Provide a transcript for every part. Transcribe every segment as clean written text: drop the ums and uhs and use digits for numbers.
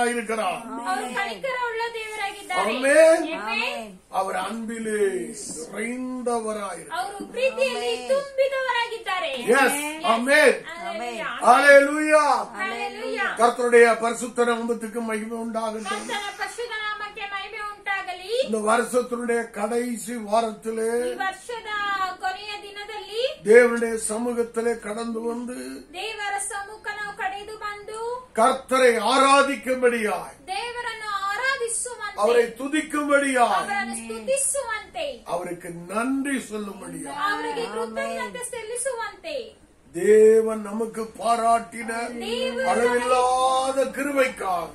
தேவனாயிருக்கிறார். ஆமென். அவர் அன்பிலே நிறைந்தவராயிருக்கிறார். ஆமென். ஹல்லேலூயா. கர்த்தருடைய பரிசுத்த நாமத்துக்கு மகிமை உண்டாகட்டும். இந்த வருஷத்தினுடைய கடைசி வாரத்திலே தேவனுடைய சமூகத்திலே கடந்து வந்து கர்த்தரை ஆராதிக்கும்படியாய் அவரை துதிக்கும்படியாய் அவருக்கு நன்றி சொல்லும்படியாய் தேவன் நமக்கு பாராட்டின அளவில்லாத கிருபைக்காக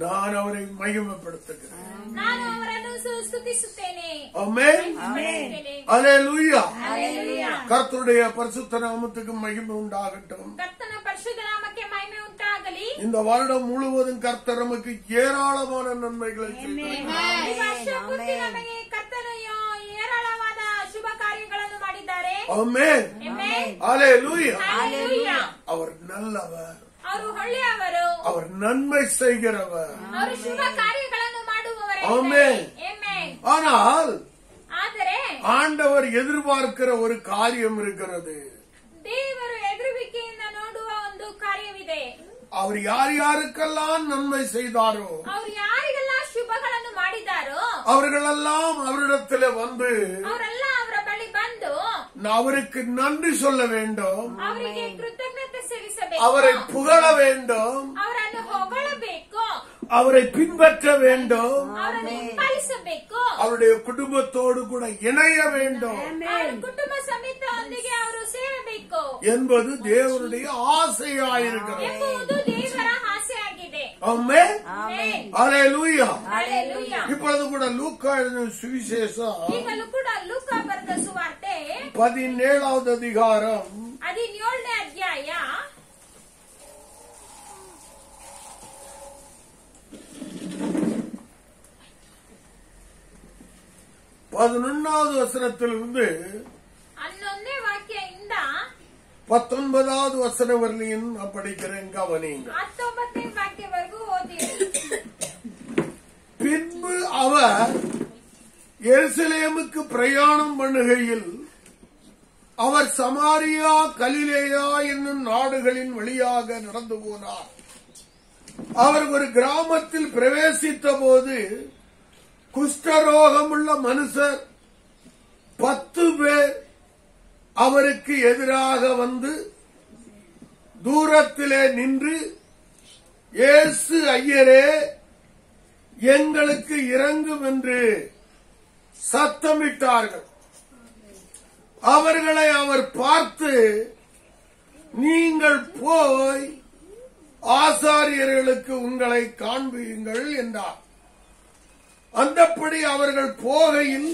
நான் அவரை மகிமைப்படுத்துகிறேன். ஆமென். ஹல்லேலூயா. கர்த்தருடைய பரிசுத்த நாமத்துக்கு மகிமை உண்டாகட்டும். இந்த வருடம் முழுவதும் கர்த்தர் நமக்கு ஏராளமான நன்மைகளை ஆமென். ஹல்லேலூயா. அவர் நல்லவர், அவர் நன்மை செய்கிறவர். ஆமென். ஆனால் ஆண்டவர் எதிர்பார்க்கிற ஒரு காரியம் இருக்கிறது. அவர் யார் யாருக்கெல்லாம் நன்மை செய்தாரோ அவர்களெல்லாம் அவரிடத்தில் வந்து அவருக்கு நன்றி சொல்ல வேண்டும், அவரை புகழ வேண்டும், அவரை பின்பற்ற வேண்டும், அவருடைய குடும்பத்தோடு கூட இணைய வேண்டும் என்பது தேவனுடைய ஆசையாயிருக்கிறது. ஆமென். ஹல்லேலூயா. இப்பொழுது கூட லூக்கா சுவிசேஷம் 17வது அதிகாரம் 11வது வசனத்திலிருந்து 19வது வசனம் வரலையும் நான் படிக்கிறேன், கவனிங்க. பின்பு அவர் எருசலேமுக்கு பிரயாணம் பண்ணுகையில் அவர் சமாரியா கலிலேயா என்னும் நாடுகளின் வழியாக நடந்து போனார். அவர் ஒரு கிராமத்தில் பிரவேசித்த போது குஷ்டரோகமுள்ள மனுஷர் 10 பேர் அவருக்கு எதிராக வந்து தூரத்திலே நின்று, இயேசு ஐயரே, எங்களுக்கு இரங்கும் என்று சத்தமிட்டார்கள். அவர்களை அவர் பார்த்து, நீங்கள் போய் ஆசாரியர்களுக்கு உங்களை காண்பியுங்கள் என்றார். அந்தப்படி அவர்கள் போகையில்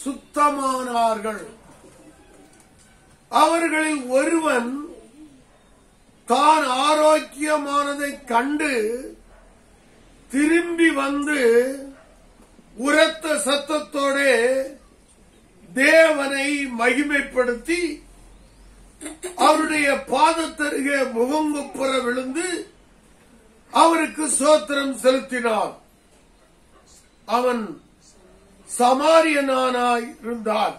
சுத்தமானார்கள். அவர்களில் ஒருவன் தான் ஆரோக்கியமானதை கண்டு திரும்பி வந்து உரத்த சத்தத்தோட தேவனை மகிமைப்படுத்தி அவருடைய பாதத்தருகே முகங்குப்புற விழுந்து அவருக்கு ஸ்தோத்திரம் செலுத்தினார். அவன் சமாரியனானாய் இருந்தான்.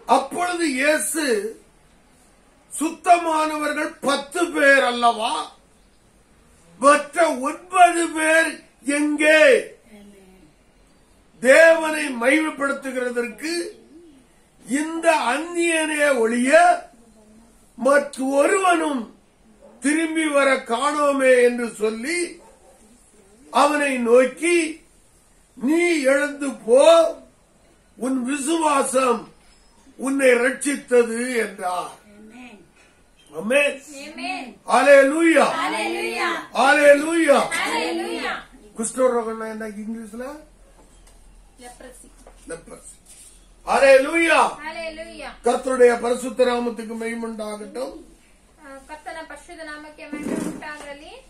அப்பொழுது இயேசு, சுத்தமானவர்கள் 10 பேர் அல்லவா, மற்ற 9 பேர் எங்கே? தேவனை மகிமைப்படுத்துகிறதற்கு இந்த அந்நியனே ஒழிய மற்றொருவனும் திரும்பி வர காணோமே என்று சொல்லி அவனை நோக்கி, நீ எழுந்து போ, உன் விசுவாசம் உன்னை ரட்சித்தது என்றார். ஆமென். ஹல்லேலூயா. ஹல்லேலூயா. குஷ்டரோகம் என்ன இங்கிலீஷ்ல? லெப்ரசி. ஹல்லேலூயா. கர்த்தருடைய பரிசுத்த நாமத்துக்கு மகிமை உண்டாகட்டும்.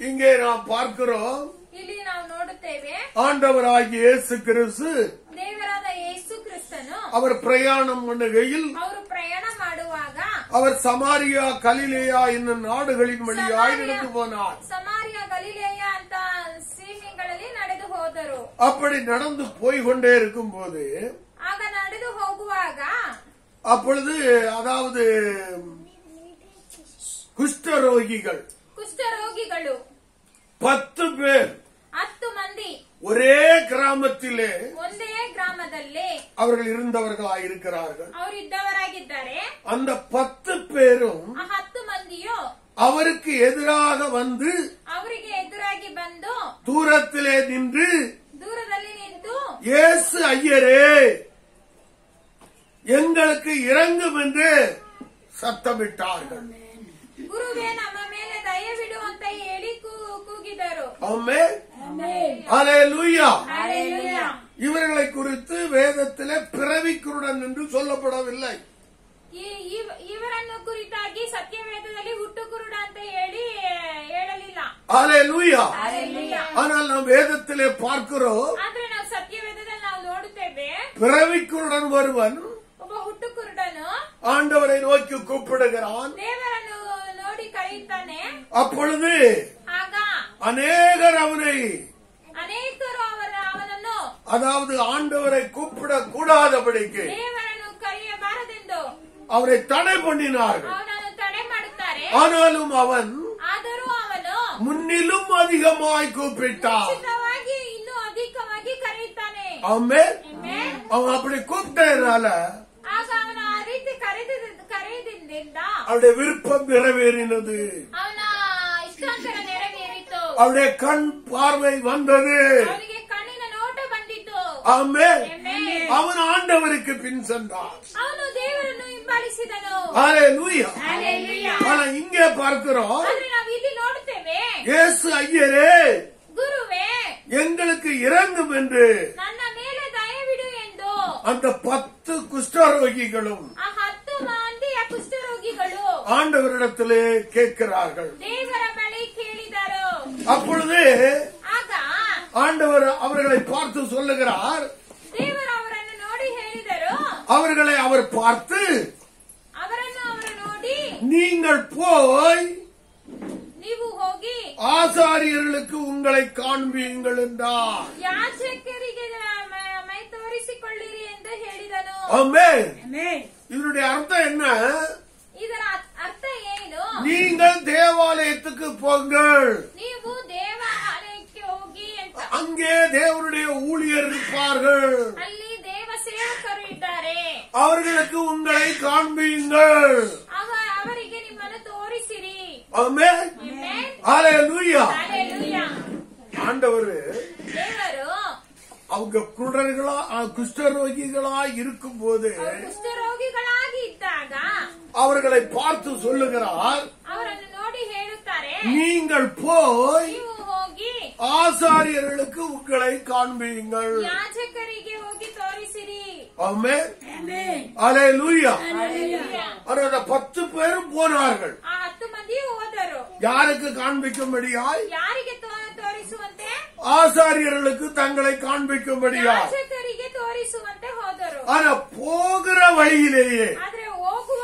இங்கே நாம் பார்க்கிறோம், ஆண்டவராகிய இயேசு கிறிஸ்து அவர் பிரயாணம் பண்ணுகையில் அவர் சமாரியா கலிலேயா என்னும் நாடுகளின் வழியாய் நடந்து போனார். ಸಮಾರಿಯ ಗಲಿಲೇಯ ಅಂತ ಸೀಮೆಗಳಲ್ಲಿ ನಡೆದು ಹೋದರು. அப்படி நடந்து போய்கொண்டே இருக்கும் போது ಆಗ ನಡೆದು ಹೋಗುವಾಗ அப்பொழுது அதாவது குஷ்டரோகிகள் 10 பேர் 10 ಮಂದಿ ஒரே கிராமத்திலே ಒಂದೇ ಗ್ರಾಮದಲ್ಲಿ அவர்கள் இருந்தவர்களாயிருக்கிறார்கள். ಅವರಿದ್ದವರಾಗಿದ್ದಾರೆ. அந்த 10 பேரும் ಆ 10 ಮಂದಿಯು அவருக்கு எதிராக வந்து ಅವರಿಗೆ ಎದುರಾಗಿ ಬಂದು தூரத்திலே நின்று ದೂರದಲ್ಲಿ ನಿಂತು இயேசு ஐயரே எங்களுக்கு இறங்கும் என்று சத்தமிட்டார்கள். ಗುರುವೇ ನಮ್ಮ ಮೇಲೆ ದಯವಿಡು ಅಂತ ಹೇಳಿ ಕೂಗಿದರು. ஆமென். ஹல்லேலூயா. ஹalleluya. இவர்களை குறித்து வேதத்திலே பிறவிக்குருடன் என்று சொல்லப்படவில்லை. ಇವರನ್ನು ಕುರಿತಾಗಿ ಸತ್ಯವೇದದಲ್ಲಿ ಹುಟ್ಟುಕುರುಡ ಅಂತ ಹೇಳಲಿಲ್ಲ. ஹல்லேலூயா. ஹalleluya. ஆனால் நாம் வேதத்திலே பார்க்கிறோம், ಆದ್ರೆ ನಾವು ಸತ್ಯವೇದದಲ್ಲಿ ನಾವು ನೋಡುತ್ತೇವೆ, பிறவிக்குருடன் ஒருவன் ಒಬ್ಬ ಹುಟ್ಟುಕುರುಡನು ஆண்டவரை நோக்கி கூப்பிடுகிறான். ದೇವರನ್ನು ನೋಡಿ ಕರೆಯುತ್ತಾನೆ. அப்பொழுது ಆಗ அநேகர் ಅನೇಕರು ಅವನನ್ನು அதாவது ஆண்டவரை கூப்பிடக் கூடாதபடிக்கு ದೇವರನ್ನು ಕರೆಯಬಾರದೆಂದು அவரை தடை பண்ணினார்கள். ಅವನನ್ನು ತಡೆ ಮಾಡುತ್ತಾರೆ. ஆனாலும் அவன் ಆದರೂ ಅವನು முன்னிலும் அதிகமாய் கூப்பிட்டான். ಉಚಿತವಾಗಿ ಇನ್ನೂ ಅಧಿಕವಾಗಿ ಕರೆಯುತ್ತಾನೆ. ஆமென். ಆಮೆನ್. அவன் அப்படி கூப்பிட்டதுனால ಆಗ ಅವನ ಆ ರೀತಿ ಕರೆದಿದ್ದರಿಂದ அவருடைய விருப்பம் நிறைவேறினது. ಅವನ ಇಷ್ಟಾಂತರ ನೆರವೇರಿತು. அவருடைய கண் பார்வை வந்தது. ಅವನಿಗೆ ಕಣ್ಣಿನ ನೋಟ ಬಂದಿತ್ತು. ஆமென். ಆಮೆನ್. அவன் ஆண்டவருக்கு பின் சென்றான். ಅವನು ದೇವರನ್ನು ಹಿಂಬಾಲಿಸಿದನು. ஹல்லேலூயா. ஹalleluya. ஆனா இங்கே பார்க்கிறோம், ಆದ್ರೆ ನಾವು ಇಲ್ಲಿ ನೋಡುತ್ತೇವೆ, இயேசு ஐயரே ಗುರುವೇ எங்களுக்கு இறங்கும் என்று ನನ್ನ ಮೇಲೆ ದಯವಿಡು ಎಂದು அந்த 10 குஷ்டரோகிகளும் ಆ 10 ಮಂದಿಯ ಕುಷ್ಠರೋಗಿಗಳು ஆண்டவரிடத்திலே கேட்கிறார்கள். ದೇವರ ಬಳಿ ಕೇಳಿದರು. அப்பொழுது ಆಗ ஆண்டவர் அவர்களை பார்த்து சொல்லுகிறார். ದೇವರು ಅವರನ್ನು ನೋಡಿ ಹೇಳಿದರು. அவர்களை அவர் பார்த்து, ಅವರನ್ನು ಅವರು ನೋಡಿ, நீங்கள் போய் ನೀವು ಹೋಗಿ ஆசாரியர்களுக்கு உங்களை காண்பீங்கள் என்றார். ಯಾಜಕರಿಗೆ ಮೈ ತೋರಿಸಿಕೊಳ್ಳಿರಿ ಎಂದು ಹೇಳಿದನು. ஆமென். ಆಮೆನ್. இதனுடைய அர்த்தம் என்ன? ಇದರ ಅರ್ಥ ಏನು? நீங்கள் தேவாலயத்துக்கு போங்கள், ನೀವು ದೇವಾಲಯಕ್ಕೆ ಹೋಗಿ ಅಂತ. அங்கே தேவனுடைய ஊழியர் இருப்பார்கள், ಅಲ್ಲಿ ದೇವ ಸೇವಕರು ಇದ್ದಾರೆ, அவர்களுக்கு உங்களை காண்பீங்கள். ಅವರಿಗೆ ನಿಮ್ಮನ್ನು ತೋರಿಸಿರಿ. ஆமென். ಆಮೆನ್. ஹல்லேலூயா. ಹalleluya. ஆண்டவர் ದೇವರು அவங்க குஷ்டரோகிகளா இருக்கும் போது ಅವರು ಕುಷ್ಠರೋಗಿಗಳಾಗಿ ಇದ್ದಾಗ அவர்களை பார்த்து சொல்லுகிறார், ಅವರನ್ನು ನೋಡಿ ಹೇಳುತ್ತಾರೆ, நீங்கள் போய் ನೀವು ಹೋಗಿ ஆசாரியர்களுக்கு உங்களை காண்பீங்கள். ಯಾಜಕರಿಗೆ ಹೋಗಿ ತೋರಿಸಿರಿ. ஆமென். ಆಮೆನ್. ஹல்லேலூயா. ಹalleluya. அந்த 10 பேரும் போனார்கள். ಆ 10 ಮಂದಿ ಹೋದರು. யாருக்கு காண்பிக்கும்படியாய்? ಯಾರಿಗೆ ತೋರಿಸುವಂತೆ? ஆசாரியர்களுக்கு தங்களை காண்பிக்கும்படியாய். ಯಾಜಕರಿಗೆ ತೋರಿಸುವಂತೆ ಹೋದರು. ஆனா போகிற வழியிலேயே, ಆದ್ರೆ ಹೋಗುವ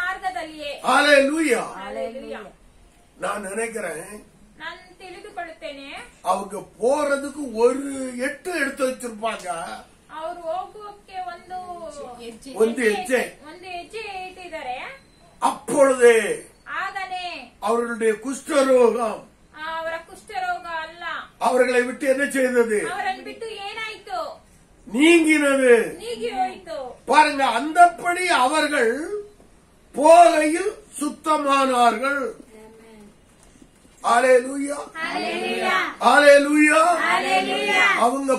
ಮಾರ್ಗದಲ್ಲಿಯೇ, ஹல்லேலூயா, ಹalleluya, நான் நினைக்கிறேன் ನಾನು ತಿಳಿದುಕೊಳ್ಳುತ್ತೇನೆ, அவங்க போறதுக்கு ஒரு எட்டு எடுத்து வச்சிருப்பாங்க. ಅವರು ಹೋಗುವಕ್ಕೆ ಒಂದು ಹೆಜ್ಜೆ ಇಟ್ಟಿದ್ದಾರೆ. அப்பொழுதே ಆಗನೇ அவர்களுடைய குஷ்டரோகம் ಅವರ ಕುಷ್ಠರೋಗ ಅಲ್ಲ, அவர்களை விட்டு என்ன செய்தது? ಅವರನ್ನು ಬಿಟ್ಟು ಏನಾಯ್ತು? நீங்கினது. ನೀಗಿ ಹೋಯಿತು. பாருங்க, அந்தப்படி அவர்கள் போகையில் சுத்தமானார்கள். ஹல்லேலூயா. ಹalleluya. ஹல்லேலூயா. ಹalleluya. அவங்க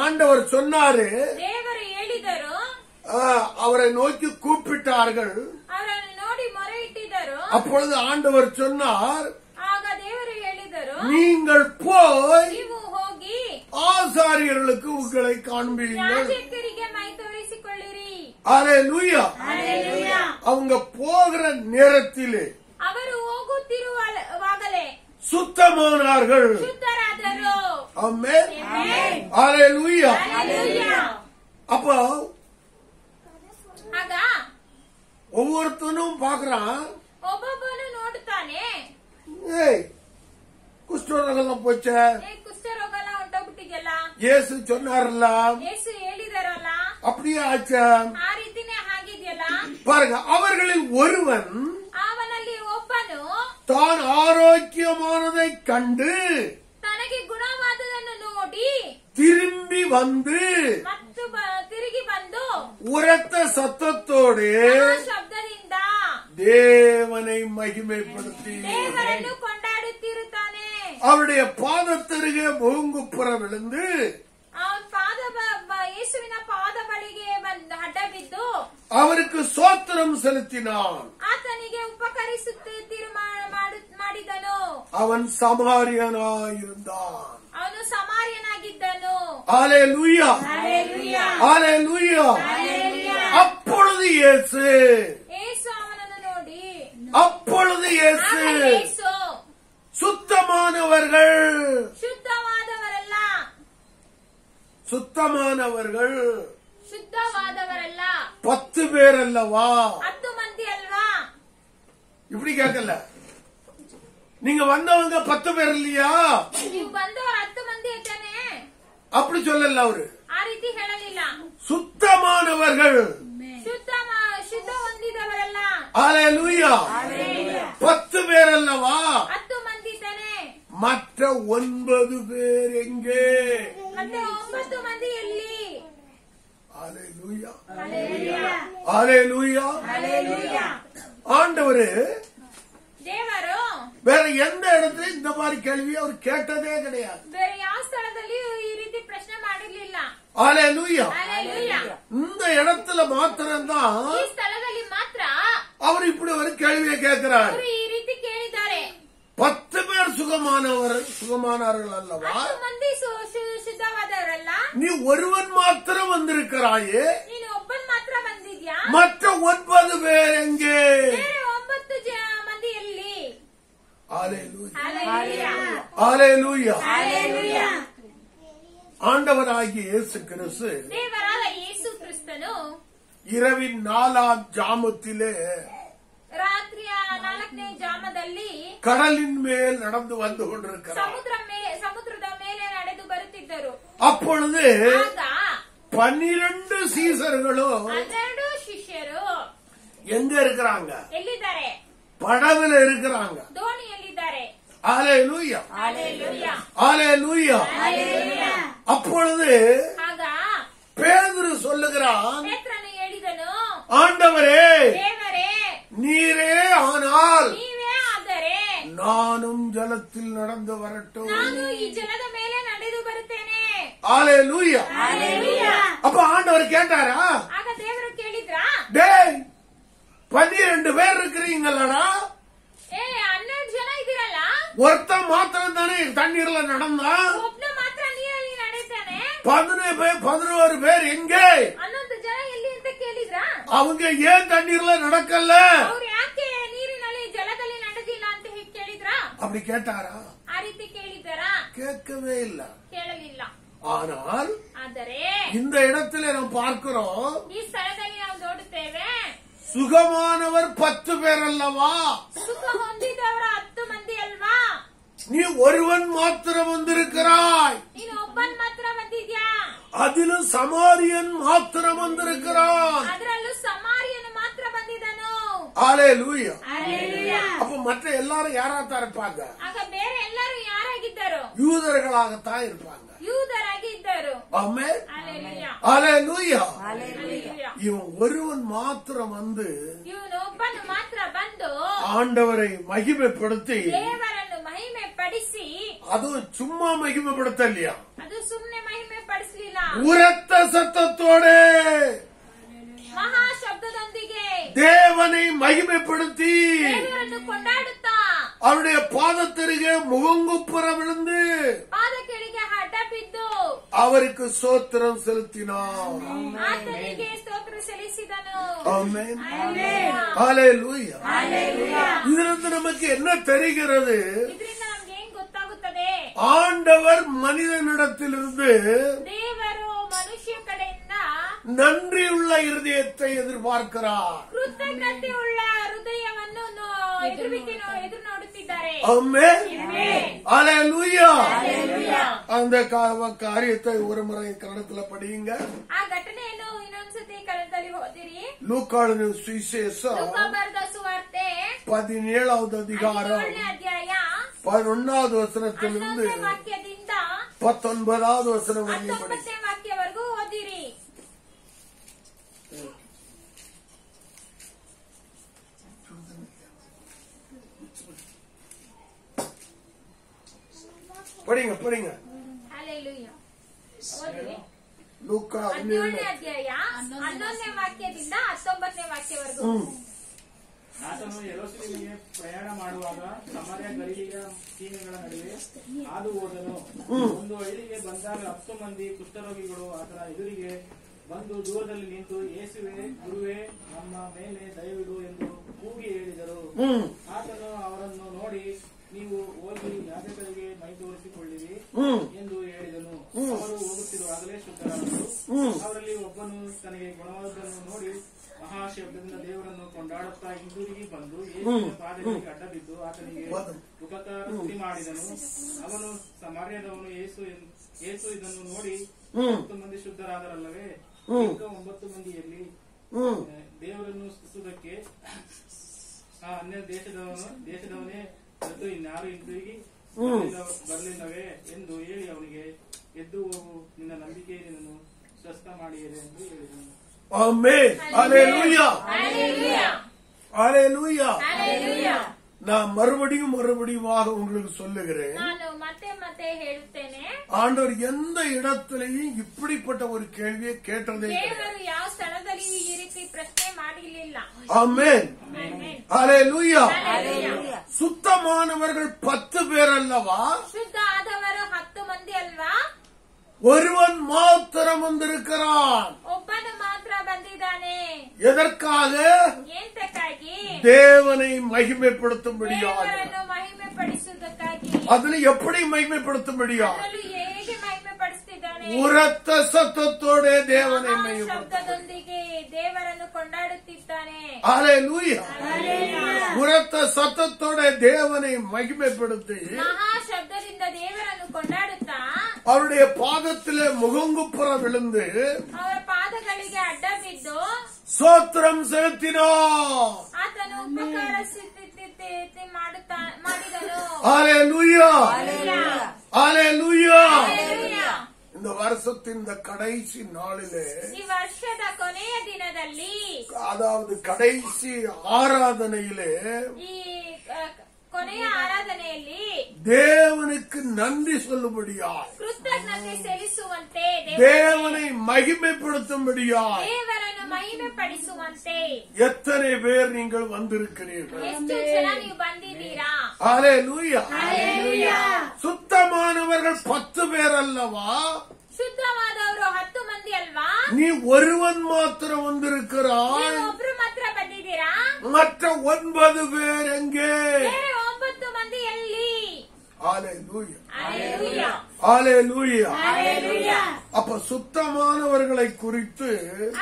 ஆண்டவர் சொன்னாரு, ದೇವರು ಹೇಳಿದರು, அவரை நோக்கி கூப்பிட்டார்கள். ಅವರನ್ನು ನೋಡಿ ಮೊರೆ ಇಟ್ಟಿದರು. அப்பொழுது ஆண்டவர் சொன்னார், ಆಗ ದೇವರು ಹೇಳಿದರು, நீங்கள் போய் ನೀವು ಹೋಗಿ ஆசாரியர்களுக்கு உங்களை காண்பீங்கள். ಯಾಜಕರಿಗೆ ಮೈ ತೋರಿಸಿಕೊಳ್ಳಿರಿ. ஹல்லேலூயா. ಹalleluya. அவங்க போகிற நேரத்திலே ಅವರು ಹೋಗುತ್ತಿರುವಾಗಲೇ சுத்தமானார்கள். ಶುದ್ಧರಾದರು. ஆமென். ಆಮೆನ್. ஹல்லேலூயா. ಹalleluya. அப்போ ಆಗ ஒவ்வொருத்தனும் பாக்குறான். ಒಬ್ಬೊಬ್ಬನು ನೋಡುತ್ತಾನೆ. ஏய் குஷ்டரோகம் போச்ச, ಕುಷ್ಠರೋಗ ಎಲ್ಲ ಹೊಂಟೋಗ್ಬಿಟ್ಟಿದೆಯಲ್ಲ, இயேசு சொன்னார்ல, ಯೇಸು ಹೇಳಿದಾರಲ್ಲ, அப்படியே ஆச்ச. ಆ ರೀತಿನೇ ಆಗಿದೆಯಲ್ಲ. பாருங்க, அவர்களில் ஒருவன் ಅವನಲ್ಲಿ ಒಬ್ಬನು தான் ஆரோக்கியமானதை கண்டு ತನಗೆ ಗುಣವಾದದನ್ನು ನೋಡಿ திரும்பி வந்து ಮತ್ತು ತಿರುಗಿ ಬಂದು உரத்த சத்தத்தோடு ಶಬ್ದದಿಂದ தேவனை மகிமைப்படுத்தி ದೇವರನ್ನು ಕೊಂಡಾಡುತ್ತಿರುತ್ತಾನೆ. அவருடைய பாதத்தருகே முகங்குப்புற விழுந்து ಅವನ ಯೇಸುವಿನ ಪಾದ ಬಳಿಗೆ ಅಡ್ಡ ಬಿದ್ದು அவருக்கு சோத்திரம் செலுத்தினான். ಆತನಿಗೆ ಉಪಕರಿಸುತ್ತಿರು ಮಾಡಿದನು. அவன் சமாரியனாயிருந்தான். ಅವನು ಸಮಾರ್ಯನಾಗಿದ್ದನು. ஹல்லேலூயா, ಹಲ್ಲೆಲೂಯಾ, ஹல்லேலூயா. ಹಲ್ಲೆಲೂಯಾ. அப்பொழுது இயேசு ಯೇಸು ಅವನನ್ನು ನೋಡಿ, அப்பொழுது இயேசு ಆಗ ಯೇಸು சுத்தமானவர்கள் ಶುದ್ಧವಾದವರಲ್ಲ, சுத்தமானவர்கள் ಶುದ್ಧವಾದವರಲ್ಲ 10 பேர் அல்லவா? 10 ಮಂದಿ ಅಲ್ವಾ? இப்படி கேட்கல. நீங்க வந்தவங்க 10 பேர் இல்லையா? ನೀವು ಬಂದವರು 10 ಮಂದಿ ಇದ್ದಾನೆ அப்படி சொல்லல அவரு. ಆ ರೀತಿ ಹೇಳಲಿಲ್ಲ. சுத்தமானவர்கள் ಶುದ್ಧ ಹೊಂದಿದವರಲ್ಲ. ஹல்லேலூயா. 10 பேர் அல்லவா? 10 ಮಂದಿ ಇದ್ದಾನೆ. மற்ற 9 பேர் எங்கே? ಮತ್ತೆ 9 ಮಂದಿ ಎಲ್ಲಿ? ஹல்லேலூயா, ಹಲ್ಲೆಲೂಯಾ, ஹல்லேலூயா. ಹಲ್ಲೆಲೂಯಾ. ஆண்டவரு ದೇವರು வேற எந்த இடத்துல இந்த மாதிரி கேள்வி அவர் கேட்டதே கிடையாது. ಬೇರೆ ಯಾವ ಸ್ಥಳದಲ್ಲಿ ಈ ರೀತಿ ಪ್ರಶ್ನೆ ಮಾಡಿರ್ಲಿಲ್ಲ. ஹல்லேலூயா. ಹಲ್ಲೆಲೂಯಾ. இந்த இடத்துல மாத்திரம்தான் ಈ ಸ್ಥಳದಲ್ಲಿ ಮಾತ್ರ அவர் இப்படி ஒரு கேள்வியை கேட்கிறார். ಅವರು ಈ ರೀತಿ ಕೇಳಿದ್ದಾರೆ. 10 பேர் சுகமானார்கள் அல்லவா? 10 ಮಂದಿ ಶುದ್ಧವಾದವರಲ್ಲ. நீ ஒருவன் மாத்திரம் வந்திருக்கிறாயே, ನೀನು ಒಬ್ಬನ್ ಮಾತ್ರ ಬಂದಿದ್ಯಾ? மற்ற 9 பேர் எங்கே? ಬೇರೆ 9 ಮಂದಿ ಎಲ್ಲಿ? ஹல்லேலூயா, ಹಲ್ಲೆಲೂಯಾ, ஹல்லேலூயா. ಹಲ್ಲೆಲೂಯಾ. ஆண்டவராகிய இயேசு கிறிஸ்து ದೇವರಾದ ಯೇಸು ಕ್ರಿಸ್ತನು இரவின் 4ஆம் ஜாமத்திலே ರಾತ್ರಿಯ 4ನೇ ಜಾಮದಲ್ಲಿ கடலின் மேல் நடந்து வந்து கொண்டிருக்கிறார். ಸಮುದ್ರದ ಮೇಲೆ ನಡೆದು ಬರುತ್ತಿದ್ದರು. அப்பொழுது ಆಗ 12 சீசர்களும் 12 ಶಿಷ್ಯರು எங்க இருக்கிறாங்க? ಎಲ್ಲಿದ್ದಾರೆ? படகுல இருக்கிறாங்க. ದೋಣಿಯಲ್ಲಿದ್ದಾರೆ. ஹல்லேலூயா, ಹಲ್ಲೆಲೂಯಾ, ஹல்லேலூயா. ಹಲ್ಲೆಲೂಯಾ. அப்பொழுது ಆಗ பேதுரு சொல்லுகிறான், ಪೇತ್ರನು ಹೇಳಿದನು, ஆண்டவரே, ದೇವರೇ, நீரே ஆனால் ನೀವೇ ಆದರೆ நானும் ஜலத்தில் நடந்து வரட்டும். ನಾನು ಈ ಜಲದ ಮೇಲೆ ನಡೆದು ಬರುತ್ತೇನೆ. ஹல்லேலூயா. ಹಲ್ಲೆಲೂಯಾ. அப்ப ஆண்டவர் கேட்டாரா? ಆಗ ದೇವರು ಕೇಳಿದ್ರಾ? டேய் 12 பேர் இருக்கிறீங்களடா, 12 ಜನ ಇದ್ದೀರಲ್ಲ, ஒருத்தன் மாத்திரம் தானே தண்ணீர்ல நடந்தா, ಒಬ್ನ ಮಾತ್ರ ನೀರಲ್ಲಿ ನಡೆತಾನೆ, 11 பேர் எங்கே? 11 ಜನ ಎಲ್ಲಿ ಅಂತ ಕೇಳಿದ್ರಾ? அவங்க ஏன் தண்ணீர்ல நடக்கல? ಅವ್ರು ಯಾಕೆ ನೀರಿನಲ್ಲಿ ಜಲದಲ್ಲಿ ನಡೆದಿಲ್ಲ ಅಂತ ಹೇಗೆ ಕೇಳಿದ್ರಾ? அப்படி கேட்டாரா? ಆ ರೀತಿ ಕೇಳಿದ್ದಾರಾ? கேட்கவே இல்ல. ಕೇಳಲಿಲ್ಲ. ஆனால் ಆದರೆ இந்த இடத்துல நாம் பார்க்கிறோம், ಈ ಸ್ಥಳದಲ್ಲಿ ನಾವು ನೋಡುತ್ತೇವೆ, சுகமானவர் 10 பேர் அல்லவா? ಸುಖ ಹೊಂದಿದವರ 10 ಮಂದಿ ಅಲ್ವಾ? நீ ஒருவன் மாத்திரம் வந்திருக்கிறாய், ನೀನು ಒಬ್ಬನ್ ಮಾತ್ರ ಬಂದಿದ್ಯಾ? அதிலும் சமாரியன் மாத்திரம் வந்திருக்கிறான். ಅದರಲ್ಲೂ ಸಮಾರ್ಯನು ಮಾತ್ರ ಬಂದಿದನು. ஹல்லேலூயா. ಹಲ್ಲೆಲೂಯಾ. அப்ப மற்ற எல்லாரும் யாராத்தான் இருப்பாங்க? ಆಗ ಬೇರೆ ಎಲ್ಲರೂ ಯಾರಾಗಿದ್ದರು? யூதர்களாகத்தான் இருப்பாங்க. ಯೂದರಾಗಿ ಇದ್ದರು. ஆமென், ಹಲ್ಲೆಲೂಯಾ, ஹல்லேலூயா. ಹಲ್ಲೆಲೂಯಾ. இவன் ஒருவன் மாத்திரம் வந்து ಇವನು ಒಬ್ಬನು ಮಾತ್ರ ಬಂದು ஆண்டவரை மகிமைப்படுத்தி, ದೇವರನ್ನು ಮಹಿಮೆ ಪಡಿಸಿ, அதுவும் சும்மா மகிமைப்படுத்தலையா, ಅದು ಸುಮ್ನೆ ಮಹಿಮೆ ಪಡಿಸಲಿಲ್ಲ, உரத்த சத்தத்தோடு ಮಹಾ ಶಬ್ದದೊಂದಿಗೆ தேவனை மகிமைப்படுத்தி ದೇವರನ್ನು ಕೊಂಡಾಡುತ್ತಾ அவருடைய பாதத்தருகே முகங்குப்புற விழுந்து ಪಾದ ಕೆಳಗೆ ಅಡ್ಡ ಬಿದ್ದು அவருக்கு சோத்திரம் செலுத்தினார். ಆತನಿಗೆ ಸ್ತೋತ್ರ ಸಲ್ಲಿಸಿದನು. ஆமென், ಹಲ್ಲೆಲೂಯಾ, ஹல்லேலூயா. ಹಲ್ಲೆಲೂಯಾ. இதிலிருந்து நமக்கு என்ன தெரிகிறது? ಇದರಿಂದ ನಮ್ಗೆ ಏನ್ ಗೊತ್ತಾಗುತ್ತದೆ? ஆண்டவர் மனிதனிடத்திலிருந்து ದೇವರು ಮನುಷ್ಯ ಕಡೆಯಿಂದ நன்றியுள்ள இருதயத்தை எதிர்பார்க்கிறார். ಕೃತಜ್ಞತೆಯುಳ್ಳ ಹೃದಯವನ್ನು ಎದುರು ನೋಡುತ್ತಿದ್ದಾರೆ. ஆமென். ஹalleluya. அந்த காரியத்தை ஒரு முறை கன்னடத்துல படியுங்க. ಆ ಘಟನೆಯನ್ನು ಇನ್ನೊಂದ್ಸತಿ ಕನ್ನಡದಲ್ಲಿ ಓದಿರಿ. லூக்காவின் சுவிசேஷம் ಲೂಕ ಬರೆದ ಸುವಾರ್ತೆ 17வது அதிகாரம் 17ನೇ ಅಧ್ಯಾಯ 11வது வசனத்திலிருந்து 11ನೇ ವಾಕ್ಯದಿಂದ 19வது வசனம் வரையும் படி. 19ನೇ ವಾಕ್ಯವರೆಗೂ ಓದಿರಿ. படிங்க படிங்க. ಹಲ್ಲೆಲೂಯಾ. ಓದಿರಿ. ಲೂಕ 17ನೇ ಅಧ್ಯಾಯ 11ನೇ ವಾಕ್ಯದಿಂದ 19ನೇ ವಾಕ್ಯವರೆಗೂ. ಆತನು ಯೆರೂಸಲೇಮಿಗೆ ಪ್ರಯಾಣ ಮಾಡುವಾಗ ಸಮಾರ್ಯ ಗಲಿಲೆಯ ಸೀಮೆಗಳ ನಡುವೆ ಹಾದು ಹೋದನು. ಒಂದು ಹಳ್ಳಿಗೆ ಬಂದಾಗ 10 ಮಂದಿ ಕುಷ್ಠರೋಗಿಗಳು ಆತನ ಎದುರಿಗೆ ಬಂದು ದೂರದಲ್ಲಿ ನಿಂತು, ಯೇಸುವೇ, ಗುರುವೇ, ನಮ್ಮ ಮೇಲೆ ದಯವಿಡು ಎಂದು ಕೂಗಿ ಹೇಳಿದರು. ಆತನು ಅವರನ್ನು ನೋಡಿ, ನೀವು ಹೋಗಿ ಯಾಜಕರಿಗೆ ಮೈ ತೋರಿಸಿಕೊಳ್ಳಿರಿ ಎಂದು ಹೇಳಿದನು. ಅವರು ಹೋಗುತ್ತಿರುವಾಗಲೇ ಶುದ್ಧರಾದರು. ಅವರಲ್ಲಿ ಒಬ್ಬನು ತನಗೆ ಗುಣವಾದನ್ನು ನೋಡಿ ಮಹಾಶಬ್ದದಿಂದ ದೇವರನ್ನು ಕೊಂಡಾಡುತ್ತಾ ಹಿಂದಿರುಗಿ ಬಂದು ಯೇಸುವಿನ ಪಾದಗಳಿಗೆ ಅಡ್ಡ ಬಿದ್ದು ಆತನಿಗೆ ಉಪಕಾರ ಸ್ತುತಿ ಮಾಡಿದನು. ಅವನು ಸಮಾರ್ಯದವನು. ಯೇಸು ಇದನ್ನು ನೋಡಿ 10 ಮಂದಿ ಶುದ್ಧರಾದರಲ್ಲವೇ, ಈಗ 9 ಮಂದಿಯಲ್ಲಿ ದೇವರನ್ನು ಸ್ತುತಿಸುವುದಕ್ಕೆ ಅನ್ಯ ದೇಶದವನೇ ಮತ್ತು ಇನ್ಯಾರು ಹಿಂದಿರುಗಿ ಬರಲಿಲ್ಲವೇ ಎಂದು ಹೇಳಿ ಅವನಿಗೆ, ಎದ್ದು ಹೋಗು, ನಿನ್ನ ನಂಬಿಕೆ ನಿನ್ನನ್ನು ಸ್ವಸ್ಥ ಮಾಡಿದೆ ಎಂದು ಹೇಳಿದನು. ஆமென். ஹalleluya. ஹல்லேலூயா. ஹalleluya. ஹல்லேலூயா. நான் மறுபடியும் உங்களுக்கு சொல்லுகிறேன். ನಾನು ಮತ್ತೆ ಹೇಳುತ್ತೇನೆ. ஆண்டவர் எந்த இடத்திலேயும் இப்படிப்பட்ட ஒரு கேள்வியை கேட்டதே இல்லை. ದೇವರು ಯಾವ ಸ್ಥಳದಲ್ಲಿಯೂ ಈ ರೀತಿ ಪ್ರಶ್ನೆ ಮಾಡಿರಲಿಲ್ಲ. ஆமென். ಆಮೆನ್. ஹalleluya. ஹல்லேலூயா. சுத்தமானவர்கள் 10 பேர் அல்லவா? ಶುದ್ಧ ಆದವರು 10 ಮಂದಿ ಅಲ್ವಾ? ஒருவன் மாத்திரம் வந்திருக்கிறான். ಒಬ್ಬನು ಮಾತ್ರ ಬಂದಿದ್ದಾನೆ. எதற்காக? ಎಂತಕ್ಕಾಗಿ? தேவனை மகிமைப்படுத்தும்படியாக. ದೇವರನ್ನು ಮಹಿಮೆ ಪಡಿಸುವುದಕ್ಕಾಗಿ. அதுல எப்படி மகிமைப்படுத்தும்படியாக? ಅದನ್ನು ಹೇಗೆ ಮಹಿಮೆ ಪಡಿಸುತ್ತಿದ್ದಾನೆ? உரத்த சத்தத்தோட தேவனை மகிமைப்படுத்த. ಶಬ್ದದೊಂದಿಗೆ ದೇವರನ್ನು ಕೊಂಡಾಡುತ್ತಿದ್ದಾನೆ. ஹalleluya. ಹಲ್ಲೇಲೂಯಾ. உரத்த சத்தத்தோட தேவனை மகிமைப்படுத்தி ಮಹಾ ಶಬ್ದದಿಂದ ದೇವರನ್ನು ಕೊಂಡಾಡುತ್ತಾ அவருடைய பாதத்திலே முகங்குப்புற விழுந்து ಅವರ ಪಾದಗಳಿಗೆ ಅಡ್ಡ ಬಿದ್ದು சோத்திரம் செலுத்தினார். ಆತನು ಉಪಕಾರ ಮಾಡಿದನು. ஹalleluya. ஹalleluya. ಹಲ್ಲೇಲೂಯಾ. இந்த வருஷத்தின் இந்த கடைசி நாளிலே, ಈ ವರ್ಷದ ಕೊನೆಯ ದಿನದಲ್ಲಿ, அதாவது கடைசி ஆராதனையிலே ಈ ಕೊನೆಯ ಆರಾಧನೆಯಲ್ಲಿ தேவனுக்கு நன்றி சொல்லும்படியாய், ಕೃತಜ್ಞತೆ ಸಲ್ಲಿಸುವಂತೆ, தேவனை மகிமைப்படுத்தும்படியாய் ದೇವರನ್ನು ಮಹಿಮೆ ಪಡಿಸುವಂತೆ எத்தனை பேர் நீங்கள் வந்திருக்கிறீர்கள்? ಎಷ್ಟು ಜನ ನೀವು ಬಂದಿದ್ದೀರಾ? ஹalleluya. ಹಲ್ಲೇಲೂಯಾ. சுத்தமானவர்கள் 10 பேர் அல்லவா? ಶುದ್ಧವಾದವರು 10 ಮಂದಿ ಅಲ್ವಾ? நீ ஒருவன் மாத்திரம் வந்திருக்கிறாய். ನೀವು ಒಬ್ರು ಮಾತ್ರ ಬಂದಿದ್ದೀರಾ? மற்ற 9 பேர் எங்கே? ಬೇರೆ 9 ಮಂದಿ ಎಲ್ಲಿ? ஹalleluya. ಹಲ್ಲೇಲೂಯಾ. ஹalleluya. ಹಲ್ಲೇಲೂಯಾ. அப்ப சுத்தமானவர்களை குறித்து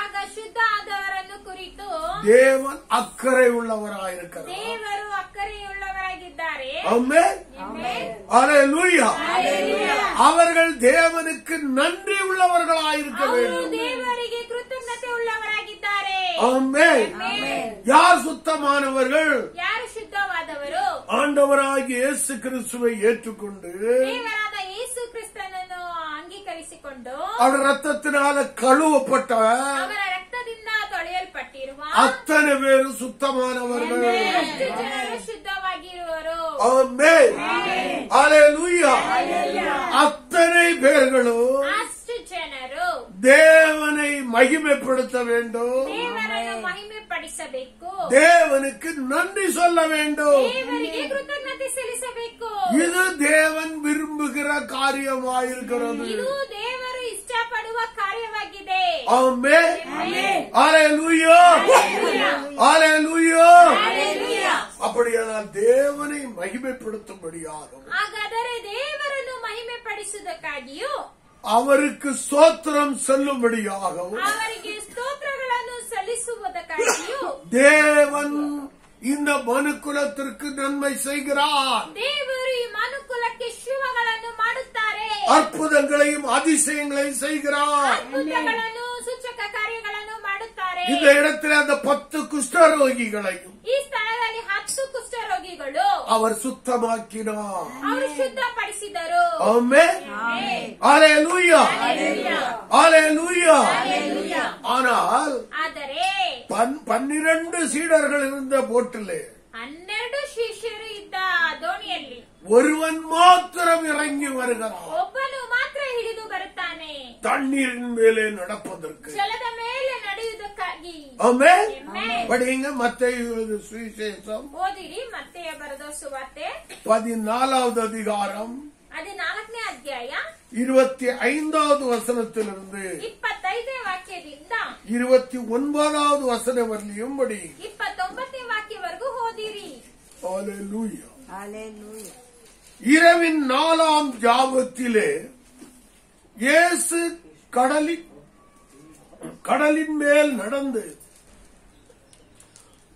ಆಗ ಶುದ್ಧ ಆದವರನ್ನು ಕುರಿತು தேவன் அக்கறை உள்ளவராயிருக்கிறார். ದೇವರು ಅಕ್ಕರೆಯುಳ್ಳವರಾಗಿದ್ದಾರೆ. ஆமென். ಆಮೆನ್. ஹalleluya. ಹಲ್ಲೇಲೂಯಾ. அவர்கள் தேவனுக்கு நன்றி உள்ளவர்களாயிருக்க ಅವರು வேண்டும். ದೇವರಿಗೆ ಕೃತಜ್ಞತೆ ಉಳ್ಳವರಾಗಿದ್ದಾರೆ. ஆமென். ಆಮೆನ್. யார் சுத்தமானவர்கள்? ಯಾರು ಶುದ್ಧವಾದವರು? ஆண்டவராகிய இயேசு கிறிஸ்துவை ஏற்றுக்கொண்டு ದೇವರಾದ ಯೇಸು ಕ್ರಿಸ್ತನನ್ನು ಅಂಗೀಕರಿಸಿಕೊಂಡು அவர் ரத்தத்தினால கழுவப்பட்ட ಅವರ ರಕ್ತದಿಂದ ತೊಳೆಯಲ್ಪಟ್ಟಿರುವ அத்தனை பேரும் சுத்தமானவர்கள். ಅಷ್ಟು ಜನರು ಶುದ್ಧವಾಗಿರುವರು. ஆமென். ஹalleluya. அத்தனை பேர்களும் ಅಷ್ಟು ಜನರು தேவனை மகிமைப்படுத்த வேண்டும். ದೇವರನ್ನು ಮಹಿಮೆ ಪಡಿಸಬೇಕು. தேவனுக்கு நன்றி சொல்ல வேண்டும். ದೇವರಿಗೆ ಕೃತಜ್ಞತೆ ಸಲ್ಲಿಸಬೇಕು. இது தேவன் விரும்புகிற காரியமாயிருக்கிறது. ಇದು ದೇವರು ಇಷ್ಟಪಡುವ ಕಾರ್ಯವಾಗಿದೆ. ஆமென். ஹalleluya. ஹalleluya. ಹಲ್ಲೇಲೂಯಾ. அப்படியானால் தேவனை மகிமைப்படுத்தும்படியாகும். ಹಾಗಾದರೆ ದೇವರನ್ನು ಮಹಿಮೆ ಪಡಿಸುವುದಕ್ಕಾಗಿಯೂ அவருக்கு ஸ்தோத்திரம் சொல்லும்படியாகவும் ಅವರಿಗೆ ಸ್ತೋತ್ರಗಳನ್ನು ಸಲ್ಲಿಸುವುದಕ್ಕಾಗಿಯೂ தேவன் இந்த மனுக்குலத்திற்கு நன்மை செய்கிறார். ದೇವರು ಈ ಮನುಕುಲಕ್ಕೆ ಶುಭಗಳನ್ನು ಮಾಡುತ್ತಾರೆ. அற்புதங்களையும் அதிசயங்களையும் செய்கிறார். ಅದ್ಭುತಗಳನ್ನು ಸೂಚಕ ಕಾರ್ಯಗಳನ್ನು ಮಾಡುತ್ತಾರೆ. இந்த இடத்துல அந்த 10 குஷ்டரோகிகளையும் ಈ ಸ್ಥಳದಲ್ಲಿ 10 ಕುಷ್ಠರೋಗಿಗಳು அவர் சுத்தமாக்கினார். ಅವರು ಶುದ್ಧಪಡಿಸಿದರು. ஆமென். ஹalleluya. ஹalleluya. ஆனால் ಆದರೆ 12 சீடர்கள் இருந்த போட்டிலே 12 ಶಿಷ್ಯರು ಇದ್ದ ದೋಣಿಯಲ್ಲಿ ஒருவன் மாத்திரம் இறங்கி வருகிறான். ಒಬ್ಬನು ಮಾತ್ರ ಹಿಡಿದು ಬರುತ್ತಾನೆ தண்ணீரின் மேலே நடப்பதற்கு. ಜಲದ ಮೇಲೆ ನಡೆಯುವುದಕ್ಕಾಗಿ. ஆமென். ಆಮೆನ್. படிங்க மத்தேயு சுவிசேஷம் ಓದಿರಿ ಮತ್ತೆಯ ಬರೆದ ಸುವಾರ್ತೆ 14வது அதிகாரம் 14ನೇ ಅಧ್ಯಾಯ 25வது வசனத்திலிருந்து 25ನೇ ವಾಕ್ಯದಿಂದ 29வது வசனம் வரலையும் படி. 29ನೇ ವಾಕ್ಯವರೆಗೂ ಓದಿರಿ. ஹalleluya. Hallelujah. இரவின் 4ஆம் ஜாமத்திலே இயேசு கடலின் மேல் நடந்து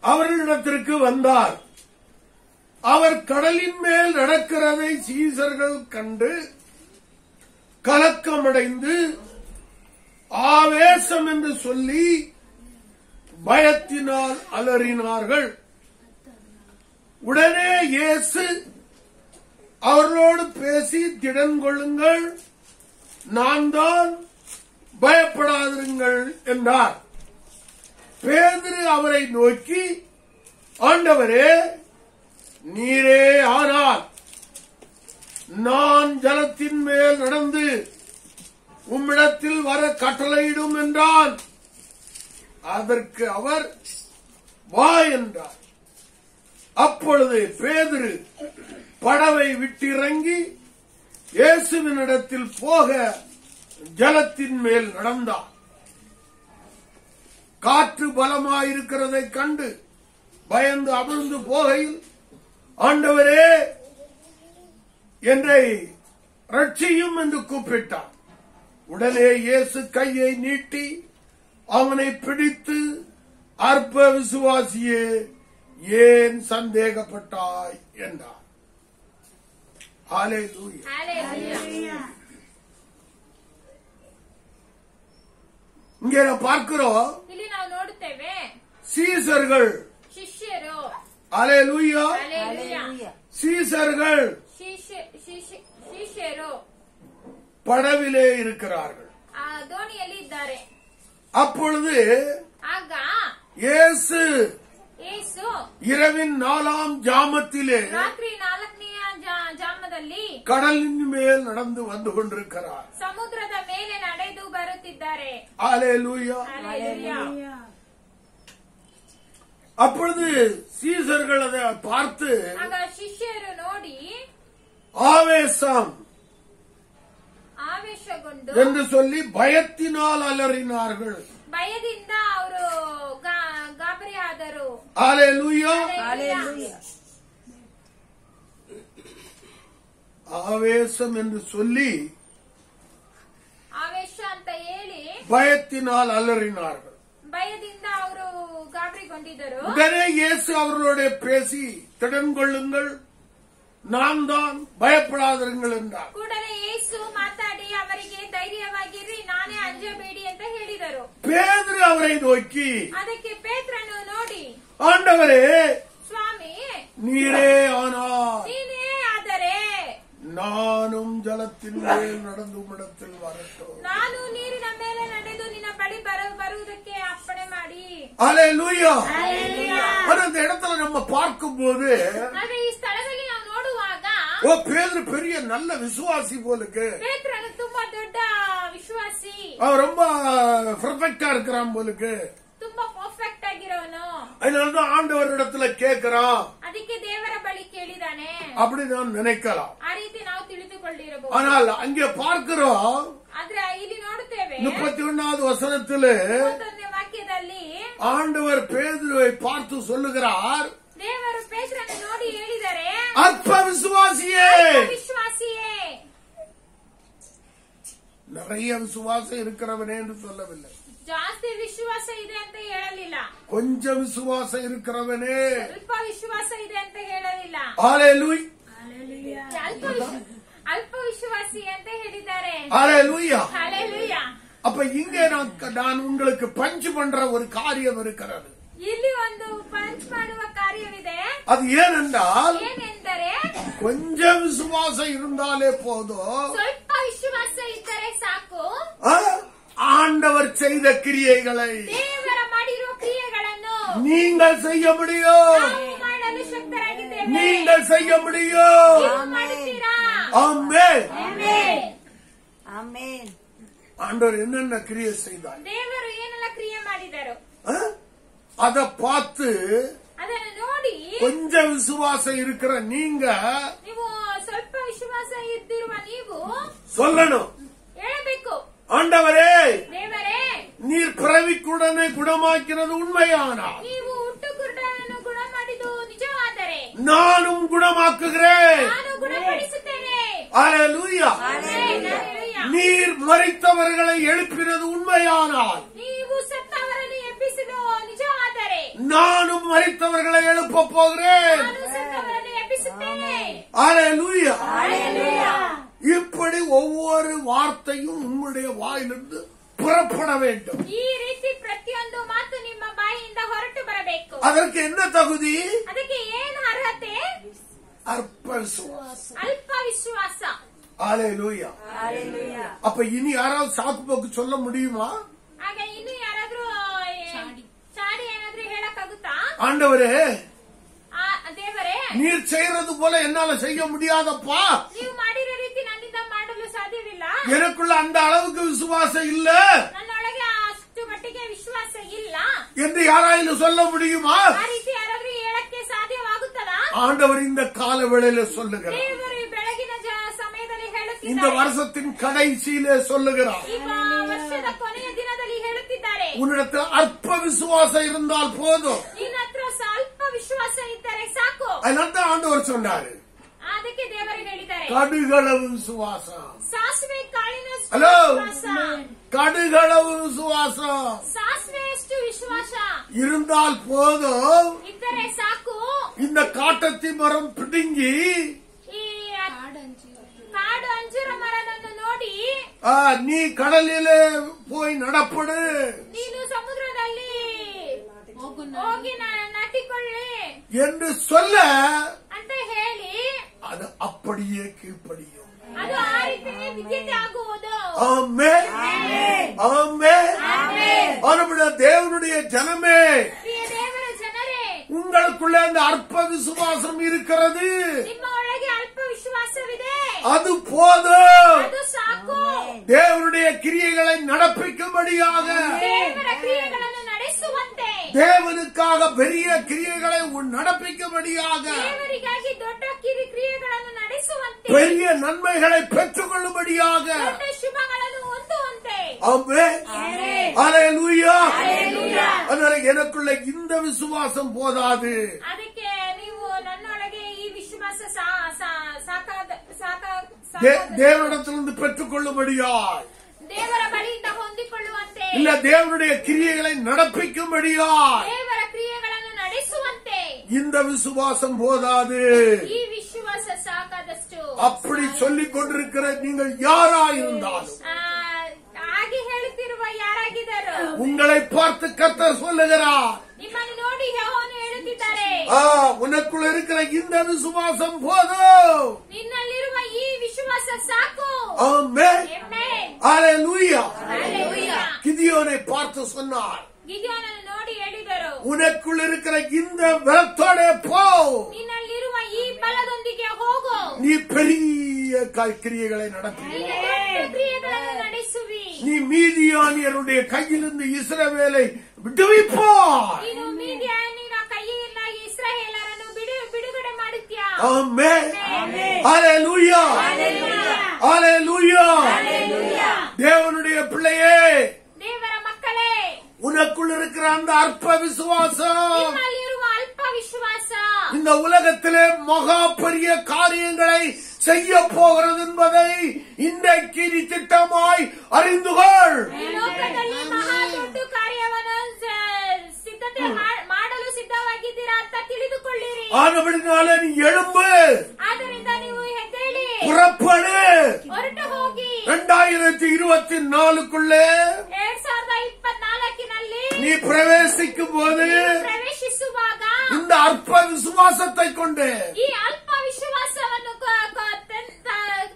அவர்களிடத்திற்கு வந்தார். அவர் கடலின் மேல் நடக்கிறதை சீசர்கள் கண்டு கலக்கமடைந்து ஆவேசம் என்று சொல்லி பயத்தினால் அலறினார்கள். உடனே இயேசு அவர்களோடு பேசி, திடன் கொள்ளுங்கள், நான் தான், பயப்படாதிருங்கள் என்றார். பேதுரு அவரை நோக்கி, ஆண்டவரே, நீரே ஆனால் நான் ஜலத்தின் மேல் நடந்து உம்மிடத்தில் வர கட்டளையிடும் என்றான். அதற்கு அவர் வா என்றார். அப்பொழுது பேதுரு படவை விட்டிறங்கி இயேசுவினிடத்தில் போக ஜலத்தின் மேல் நடந்தார். காற்று பலமாயிருக்கிறதை கண்டு பயந்து அமிழ்ந்து போகையில், ஆண்டவரே, என்னை ரட்சியும் என்று கூப்பிட்டார். உடனே இயேசு கையை நீட்டி அவனை பிடித்து, அற்ப விசுவாசியே, ஏன் சந்தேகப்பட்டாய் என்றார். ஹalleluya. Hallelujah. இங்கே நாம் பார்க்கிறோம், ಇಲ್ಲಿ ನಾವು ನೋಡುತ್ತೇವೆ சீசர்கள். ಶಿಷ್ಯರು. ஹalleluya. Hallelujah. சீசர்கள் ಶಿಷ್ಯರು படவிலே இருக்கிறார்கள். ಆ ದೋಣಿಯಲ್ಲಿ ಇದ್ದಾರೆ. அப்பொழுது ಆಗ இயேசு ಯೇಸು இரவின் 4ஆம் ஜாமத்திலே ರಾತ್ರಿ 4ನೇ ಜಾಮದಲ್ಲಿ கடலின் மேல் நடந்து வந்து கொண்டிருக்கிறார். ಸಮುದ್ರದ ಮೇಲೆ ನಡೆದು ಬರುತ್ತಿದ್ದಾರೆ. ஹalleluya. Hallelujah. அப்பொழுது சீசர்கள் அதை பார்த்து ಆಗ ಶಿಷ್ಯರು ನೋಡಿ ಆವೇಶಗೊಂಡು என்று சொல்லி பயத்தினால் அலறினார்கள். ಭಯದಿಂದ ಅವರು ಗಾಬರಿ ಆದರು. ஹalleluya. Hallelujah. ஆவேசம் என்று சொல்லி ಆವೇಶ ಅಂತ ಹೇಳಿ பயத்தினால் அலறினார்கள். ಭಯದಿಂದ ಅವರು ಗಾಬರಿಗೊಂಡಿದ್ದರು. உடனே இயேசு அவர்களோட பேசி, திடன் கொள்ளுங்கள், நான் தான், பயப்படாதிருங்கள் என்றார். ಕೂಡಲೇ ಯೇಸು ಮಾತಾಡಿ ಅವರಿಗೆ ಧೈರ್ಯವಾಗಿರ್ರಿ, ನಾನೇ ಅಂಜಬೇಡಿ ಅಂತ ಹೇಳಿದರು. பேதுரு அவரை நோக்கி, ಅದಕ್ಕೆ ಪೇತ್ರನು ನೋಡಿ, ஆண்டவரே, ಸ್ವಾಮಿ, நீரே ஆனால் ನೀನೇ ಆದರೆ நானும் ஜலத்தின் மேல் நடந்து உம்மிடத்தில் வரட்டும். ನಾನು ನೀರಿನ ಮೇಲೆ ನಡೆದು ನಿನ್ನ ಬಳಿ ಬರುವುದಕ್ಕೆ ಅಪ್ಪಣೆ ಮಾಡಿ. ஹalleluya. Hallelujah. ஆனா இந்த இடத்துல நம்ம பார்க்கும்போது, ಆದ್ರೆ ಈ ಸ್ಥಳದಲ್ಲಿ ನಾವು ನೋಡುವಾಗ ஓ, பேதுரு பெரிய நல்ல விசுவாசி போலுக்கு, ಪೇತ್ರನು ತುಂಬಾ ದೊಡ್ಡ ವಿಶ್ವಾಸಿ, அவன் ரொம்ப பெர்ஃபெக்ட்டா இருக்கிறான் போலுக்கு. ತುಂಬಾ ಪರ್ಫೆಕ್ಟ್ ಆಗಿರೋನು. அதனாலதான் ஆண்டவர் இடத்துல கேட்கிறான் ಅದಕ್ಕೆ ದೇವರ ಬಳಿ ಕೇಳಿದಾನೆ அப்படி நாம் நினைக்கலாம். ಆ ರೀತಿ ನಾವು ತಿಳಿದುಕೊಂಡಿರಬಹುದು. ஆனால் அங்கே பார்க்கிறோம், ಆದ್ರೆ ಇಲ್ಲಿ ನೋಡುತ್ತೇವೆ 31வது வசனத்திலே 31ನೇ ವಾಕ್ಯದಲ್ಲಿ ஆண்டவர் பேதுருவை பார்த்து சொல்லுகிறார், ದೇವರು ಪೇತ್ರನು ನೋಡಿ ಹೇಳಿದರೆ, அற்ப விசுவாசியே, ವಿಶ್ವಾಸಿಯೇ, நிறைய விசுவாசம் இருக்கிறவனே என்று சொல்லவில்லை. ಜಾಸ್ತಿ ವಿಶ್ವಾಸ ಇದೆ ಅಂತ ಹೇಳಲಿಲ್ಲ. கொஞ்சம் விசுவாசம் இருக்கிறவனே. ಸ್ವಲ್ಪ ವಿಶ್ವಾಸ ಇದೆ ಅಂತ ಹೇಳಲಿಲ್ಲ. ஹalleluya. ಅಲ್ಪ ವಿಶ್ವಾಸಿ ಅಂತ ಹೇಳಿದ್ದಾರೆ. ஹalleluya. ஹalleluya. அப்ப இங்கே நான் உங்களுக்கு பஞ்ச் பண்ற ஒரு காரியம் இருக்கிறது. ಇಲ್ಲಿ ಒಂದು ಪಂಚ್ ಮಾಡುವ ಕಾರ್ಯವಿದೆ. அது ஏனென்றால் ಏನೆಂದರೆ கொஞ்சம் விசுவாசம் இருந்தாலே போதும், ಸ್ವಲ್ಪ ವಿಶ್ವಾಸ ಇದ್ದರೆ ಸಾಕು, ஆண்டவர் செய்த கிரியைகளை ದೇವರ ಮಾಡಿರುವ ಕ್ರಿಯೆಗಳನ್ನು நீங்கள் செய்ய முடியும். ನಾವು ಮಾಡಲು ಶಕ್ತರಾಗಿದ್ದೇವೆ. நீங்கள் செய்ய முடியும். ನೀವು ಮಾಡುತ್ತೀರಾ? ஆமென். ಆಮೆನ್. ಆಮೇನ್. ஆண்டவர் என்னென்ன கிரியை செய்தார், ದೇವರು ಏನೆಲ್ಲ ಕ್ರಿಯೆ ಮಾಡಿದರು அத பார்த்து ಅದನ್ನು ನೋಡಿ கொஞ்சம் விசுவாசம் இருக்கிற நீங்க ನೀವು ಸ್ವಲ್ಪ ವಿಶ್ವಾಸ ಇದ್ದಿರುವ ನೀವು சொல்லணும், ಹೇಳಬೇಕು, ஆண்டவரே ದೇವರೇ நீர் பிறவிக்குடனே குணமாக்கினது உண்மையானா ನೀವು ಹುಟ್ಟು ಕುರುಡನನ್ನು ಗುಣ ಮಾಡಿದ್ದು ನಿಜವಾದರೆ நானும் குணமாக்குகிறேன். ನಾನು ಗುಣಪಡಿಸುತ್ತೇನೆ. ஹalleluya. ಆಮೆನ್. ಹಲ್ಲೆಲೂಯಾ. நீர் மரித்தவர்களை எழுப்பினது உண்மையானால் ನೀವು ಸತ್ತವರನ್ನು ಎಬ್ಬಿಸಿದ್ದು ನಿಜವಾದರೆ நானும் மரித்தவர்களை எழுப்ப போகிறேன். ನಾನು ಸತ್ತವರನ್ನು ಎಬ್ಬಿಸುತ್ತೇನೆ. ஹalleluya. ಹಲ್ಲೆಲೂಯಾ. இப்படி ஒவ்வொரு வார்த்தையும் உங்களுடைய வாயிலிருந்து புறப்பட வேண்டும். ಈ ರೀತಿ ಪ್ರತಿಯೊಂದು ಮಾತು ನಿಮ್ಮ ಬಾಯಿಯಿಂದ ಹೊರಟು ಬರಬೇಕು. அதற்கு என்ன தகுதி? ಅದಕ್ಕೆ ಏನು ಅರ್ಹತೆ? அற்ப விசுவாசம். ಅಲ್ಪ ವಿಶ್ವಾಸ. ஹalleluya. ಹalleluya. அப்ப இனி யாராவது சாக்கு போக்கு சொல்ல முடியுமா? ಆಗ ಇನ್ನು ಯಾರಾದ್ರೂ ಚಾಡಿ ಏನಾದ್ರೂ ಹೇಳಕ್ಕಾಗುತ್ತಾ? ஆண்டவரே ದೇವರೇ நீர் செய்யறது போல என்னால செய்ய முடியாதப்பா, ನೀವು ಮಾಡಿರೋ ರೀತಿ ನನ್ನಿಂದ ಮಾಡಲು ಸಾಧ್ಯವಿಲ್ಲ, எனக்குள்ள அந்த அளவுக்கு விசுவாசம் இல்ல ನನ್ನೊಳಗೆ ಅಷ್ಟು ಮಟ್ಟಿಗೆ ವಿಶ್ವಾಸ ಇಲ್ಲ என்று யாராயிலும் சொல்ல முடியுமா? ಆ ರೀತಿ ಯಾರಾದ್ರೂ ಹೇಳಕ್ಕೆ ಸಾಧ್ಯವಾಗುತ್ತದಾ? ஆண்டவர் இந்த கால வேளையில சொல்லுகிறார், ದೇವರು ಈ ಬೆಳಗಿನ ಸಮಯದಲ್ಲಿ இந்த ಹೇಳುತ್ತಿದ್ದಾರೆ, வருஷத்தின் கடைசியிலே சொல்லுகிறார், ಈಗ ವರ್ಷದ ಕೊನೆಯ ದಿನದಲ್ಲಿ ಹೇಳುತ್ತಿದ್ದಾರೆ, உன்னிடத்தில் அற்ப விசுவாசம் இருந்தால் போதும். ನಿನ್ನ ಹತ್ರ ಸ್ವಲ್ಪ ವಿಶ್ವಾಸ ಇದ್ದರೆ ಸಾಕು. அதனால்தான் ஆண்டவர் சொன்னாரு, ಅದಕ್ಕೆ ದೇವರು ಹೇಳಿದ್ದಾರೆ, கடுகளவு விசுவாசம். ಸಾಸಿವೆ ಕಾಳಿನಷ್ಟು ಹಲೋ. ವಿಶ್ವಾಸ, கடுகளவு விசுவாசம் ಸಾಸಿವೆಯಷ್ಟು ವಿಶ್ವಾಸ இருந்தால் போதும். ಇದ್ದರೆ ಸಾಕು. இந்த காட்டத்தி மரம் பிடுங்கி ಈ ಕಾಡು ಅಂಜೂರ ಮರವನ್ನು ನೋಡಿ நீ கடலிலே போய் நடப்படு ನೀನು ಸಮುದ್ರದಲ್ಲಿ ಹೋಗಿ ನಾಟಿಕೊಳ್ಳಿ என்று சொல்ல ಅಂತ ಹೇಳಿ அது அப்படியே கீழ்ப்படியும். ಅದು ಆ ರೀತಿ ವಿದ್ಯತೆ ಆಗುವುದು. ஆமென். ஆமென். ஆனபடியா தேவனுடைய ஜனமே, ಪ್ರಿಯ ದೇವರ ಜನರೇ, உங்களுக்குள்ளே அந்த அற்ப விசுவாசம் இருக்கிறது, ನಿಮ್ಮ ಒಳಗೆ ಅಲ್ಪ ವಿಶ್ವಾಸವಿದೆ, அது போதும். ಅದು ಸಾಕು. தேவனுடைய கிரியைகளை நடப்பிக்கும்படியாக, ದೇವರ ಕ್ರಿಯೆಗಳನ್ನು ನಡೆಸುವಂತೆ, தேவனுக்காக பெரிய கிரியைகளை நடப்பிக்கும்படியாக, ದೇವರಿಗಾಗಿ ದೊಡ್ಡ ಕ್ರಿಯೆಗಳನ್ನು ನಡೆಸುವಂತೆ, பெரிய நன்மைகளை பெற்றுக் கொள்ளும்படியாக. ದೊಡ್ಡ ಶುಭಗಳನ್ನು ಹೊಂದುವಂತೆ. ஆமென். ஹalleluya. அதனால எனக்குள்ள இந்த விசுவாசம் போதாது, ಅದಕ್ಕೆ ನೀವು ನನ್ನೊಳಗೆ ಈ ವಿಶ್ವಾಸ தேவனிடத்திலிருந்து பெற்றுக் கொள்ளும்படியாய், ದೇವರ ಬಳಿಯಿಂದ ಹೊಂದಿಕೊಳ್ಳುವಂತೆ, இல்ல தேவனுடைய கிரியைகளை நடப்பிக்கும்படியாய் ದೇವರ ಕ್ರಿಯೆಗಳನ್ನು ನಡೆಸುವಂತೆ இந்த விசுவாசம் போதாது. ಈ ವಿಶ್ವಾಸ ಸಾಕಾದಷ್ಟು. அப்படி சொல்லிக் கொண்டிருக்கிற நீங்கள் யாராயிருந்தாலும் ಹಾಗೆ ಹೇಳುತ್ತಿರುವ ಯಾರಾಗಿದ್ದರು உங்களை பார்த்து கர்த்தர் சொல்லுகிறார், ನಿಮ್ಮನ್ನು ನೋಡಿ ಯೆಹೋವನು ಹೇಳುತ್ತಿದ್ದಾರೆ, உனக்குள்ள இருக்கிற இந்த விசுவாசம் போதும். ನಿನ್ನಲ್ಲಿರುವ ಈ ವಿಶ್ವಾಸ ಸಾಕು. ஆமென். ಆಮೆನ್. ஹalleluya. ಹಲ್ಲೆಲೂಯಾ. கிதியோனை பார்த்து சொன்னார், ಗಿದ್ಯೋನನ್ನು ನೋಡಿ ಹೇಳಿದರು, உனக்குள்ள இருக்கிற இந்த பலத்தோட போ, ನಿನ್ನಲ್ಲಿರುವ ಈ ಬಲದೊಂದಿಗೆ ಹೋಗು, நீ பெரிய கிரியைகளை நடத்தி, ನೀನು ದೊಡ್ಡ ಕ್ರಿಯೆಗಳನ್ನು ನಡೆಸುವಿ, நீ மீதியானியருடைய கையிலிருந்து இஸ்ரவேலை விடுவிப்பாய். ನೀನು ಮೀದಿಯಾನಿನ ಕೈಯಿಂದ ಇಸ್ರಾಯೇಲರನ್ನು ಬಿಡುಗಡೆ ಮಾಡುತ್ತೀಯಾ. ஆமென். ஹalleluya. ஹalleluya. தேவனுடைய பிள்ளையே, ದೇವರ ಮಕ್ಕಳೇ, உனக்குள்ள இருக்கிற அந்த அற்ப விசுவாசம் ನಿಮ್ಮಲ್ಲಿರುವ ಅಲ್ಪ ವಿಶ್ವಾಸ இந்த உலகத்திலே மகா பெரிய காரியங்களை செய்ய போகிறது என்பதை இன்றைக்கு நீ திட்டமாய் அறிந்துகொள். ಈ ಲೋಕದಲ್ಲಿ ಮಹಾ ದೊಡ್ಡ ಕಾರ್ಯವನ್ನು ಸಿದ್ಧತೆ ಮಾಡಲು ಸಿದ್ಧವಾಗಿದ್ದೀರಾ ಅಂತ ತಿಳಿದುಕೊಳ್ಳಿರಿ. ஆனபடினாலே நீ எழும்பு, ಆದ್ದರಿಂದ ನೀವು ಎದ್ದೇಳಿ, புறப்படு. ಹೊರಟು ಹೋಗಿ 2024க்குள்ளே 2024ನಲ್ಲಿ நீ பிரவேசிக்கும் போது ಪ್ರವೇಶಿಸುವಾಗ இந்த அற்ப விசுவாசத்தை கொண்டு ಈ ಅಲ್ಪ ವಿಶ್ವಾಸವನ್ನು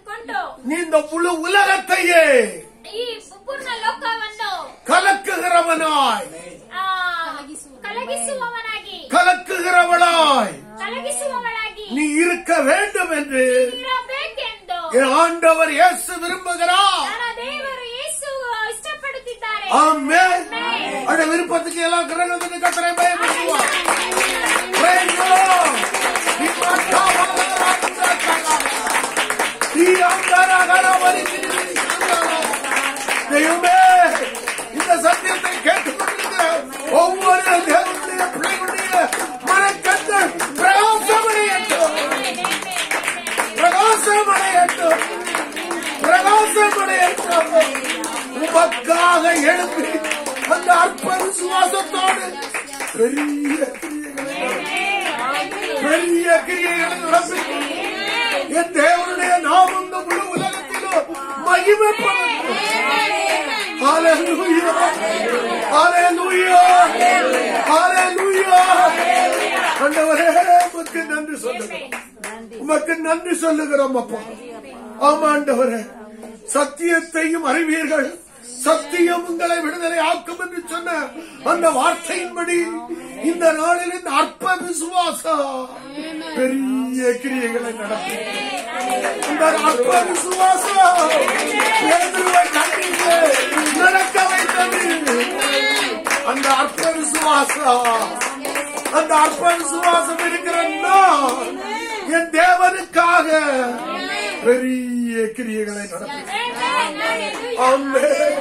ಕೊಂಡು நீ இந்த முழு உலகத்தையே ಈ ಪೂರ್ಣ ಲೋಕವನ್ನು கலக்குகிறவனாய், கலக்குகிறவளாய் நீ இருக்க வேண்டும் என்று ಇರಬೇಕೆಂದು என் ஆண்டவர் இயேசு விரும்புகிறார். ನನ್ನ ದೇವರು ಯೇಸು ಇಷ್ಟಪಡುತ್ತಿದ್ದಾರೆ. ஆமென். அவருடைய விருப்பத்துக்கு எல்லாம் கிரகத்துக்கு கட்டளை பயன்படுத்துவார். Praise the Lord. தெய்வமே, இந்த சத்தியத்தை கேட்டுக்கொண்டிருக்கிற ஒவ்வொரு தேவனுடைய பிள்ளைகளுடைய மனக்கண்கள் பிரகாசமடையட்டும், பிரகாசமடையட்டும், பிரகாசமடையட்டும். உமக்காக எழுப்பி அந்த அற்ப விசுவாசத்தோடு பெரிய கிரியைகளை நடத்தி என் தேவனுடைய நாமம் இந்த முழு உலகத்திலும் மகிமைப்படும். ஹல்லேலூயா, ஹல்லேலூயா, ஹல்லேலூயா. ஆண்டவரே, உமக்கு நன்றி சொல்லுகிறோம், உமக்கு நன்றி சொல்லுகிறோம் அப்பா. ஆமாண்டவரே, சத்தியத்தையும் அறிவீர்கள், சத்தியம் உங்களை விடுதலை ஆக்கும் என்று சொன்ன அந்த வார்த்தையின்படி இந்த நாளில் இந்த அற்ப விசுவாசம் பெரிய கிரியைகளை நடத்தி இந்த அற்ப விசுவாசம் நடக்க வைத்தது. அந்த அற்ப விசுவாசம் இருக்கிறன்னா என் தேவனுக்காக பெரிய கிரியைகளை நடத்தி. ஆமென்,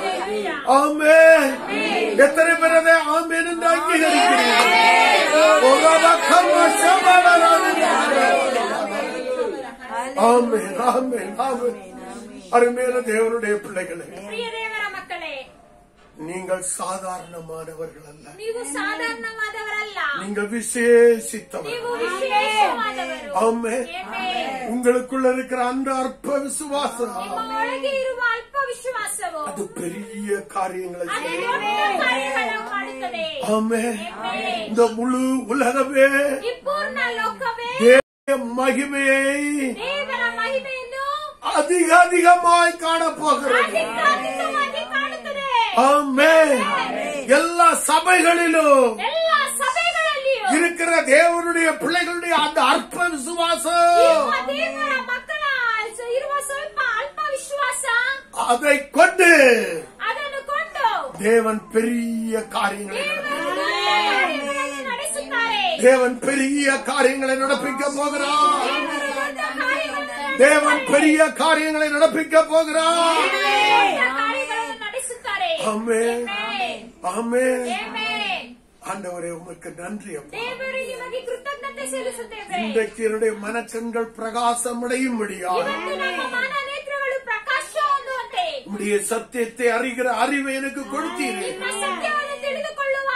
ஆமென். எத்தனை பேர் அதை ஆமென் என்று அங்கீகரிக்கிறீர்கள்? ஆமென், ஆமென், ஆமென். அருமையான தேவனுடைய பிள்ளைகளே, ಪ್ರಿಯ ದೇವರ ಮಕ್ಕಳೇ, நீங்கள் சாதாரணமானவர்கள் அல்ல, ನೀವು ಸಾಧಾರಣವಾದವರಲ್ಲ, நீங்கள் விசேஷித்தவர்கள். ನೀವು ವಿಶೇಷವಾದವರು. ஆமென். உங்களுக்குள்ள இருக்கிற அந்த அற்ப விசுவாசம் ನಿಮ್ಮ ಒಳಗೆ ಇರುವ ಅಲ್ಪ ವಿಶ್ವಾಸವು அது பெரிய காரியங்களை ಅದು செய்யும். ದೊಡ್ಡ ಕಾರ್ಯಗಳನ್ನು ಮಾಡುತ್ತದೆ. ஆமென். இந்த முழு உலகமே ಈ ಪೂರ್ಣ ಲೋಕವೇ தேவ மகிமையை ದೇವರ ಮಹಿಮೆಯನ್ನು அதிகமாய் காணப்போகிறது. ಅಧಿಕವಾಗಿ ಕಾಣುತ್ತದೆ. ஆமென். எல்லா சபைகளிலும் ಎಲ್ಲ ಸಭೆಗಳಲ್ಲಿಯೂ இருக்கிற தேவனுடைய பிள்ளைகளுடைய அந்த அற்ப விசுவாசம் ಇರುವ ದೇವರ ಮಕ್ಕಳ ಇರುವ ಸ್ವಲ್ಪ ಅಲ್ಪ ವಿಶ್ವಾಸ அதை கொண்டு ಅದನ್ನು ಕೊಂಡು தேவன் பெரிய காரியங்களை ನಡೆಸುತ್ತಾರೆ. தேவன் பெரிய காரியங்களை நடப்பிக்க போகிறார். ದೇವರು ದೊಡ್ಡ ಕಾರ್ಯಗಳನ್ನು தேவன் பெரிய காரியங்களை நடப்பிக்க போகிறார். ಕಾರ್ಯಗಳನ್ನು ನಡೆಸುತ್ತಾರೆ. ஆமென், ஆமென். ಆಮೆನ್. ஆண்டவரே, உமக்கு நன்றி அப்பா. ದೇವರು ನಿಮಗೆ ಕೃತಜ್ಞತೆ ಸಲ್ಲಿಸುತ್ತೇವೆ. இன்றைக்கு என்னுடைய மனக்கண்கள் பிரகாசம் அடையும்படியா ಇವತ್ತು ನಮ್ಮ ಮಾನನೇತ್ರಗಳು ಪ್ರಕಾಶ ಹೊಂದುವಂತೆ உம்முடைய சத்தியத்தை அறிகிற அறிவை எனக்கு கொடுத்தீரே. ನಿಮ್ಮ ಸತ್ಯವನ್ನು ತಿಳಿದುಕೊಳ್ಳುವ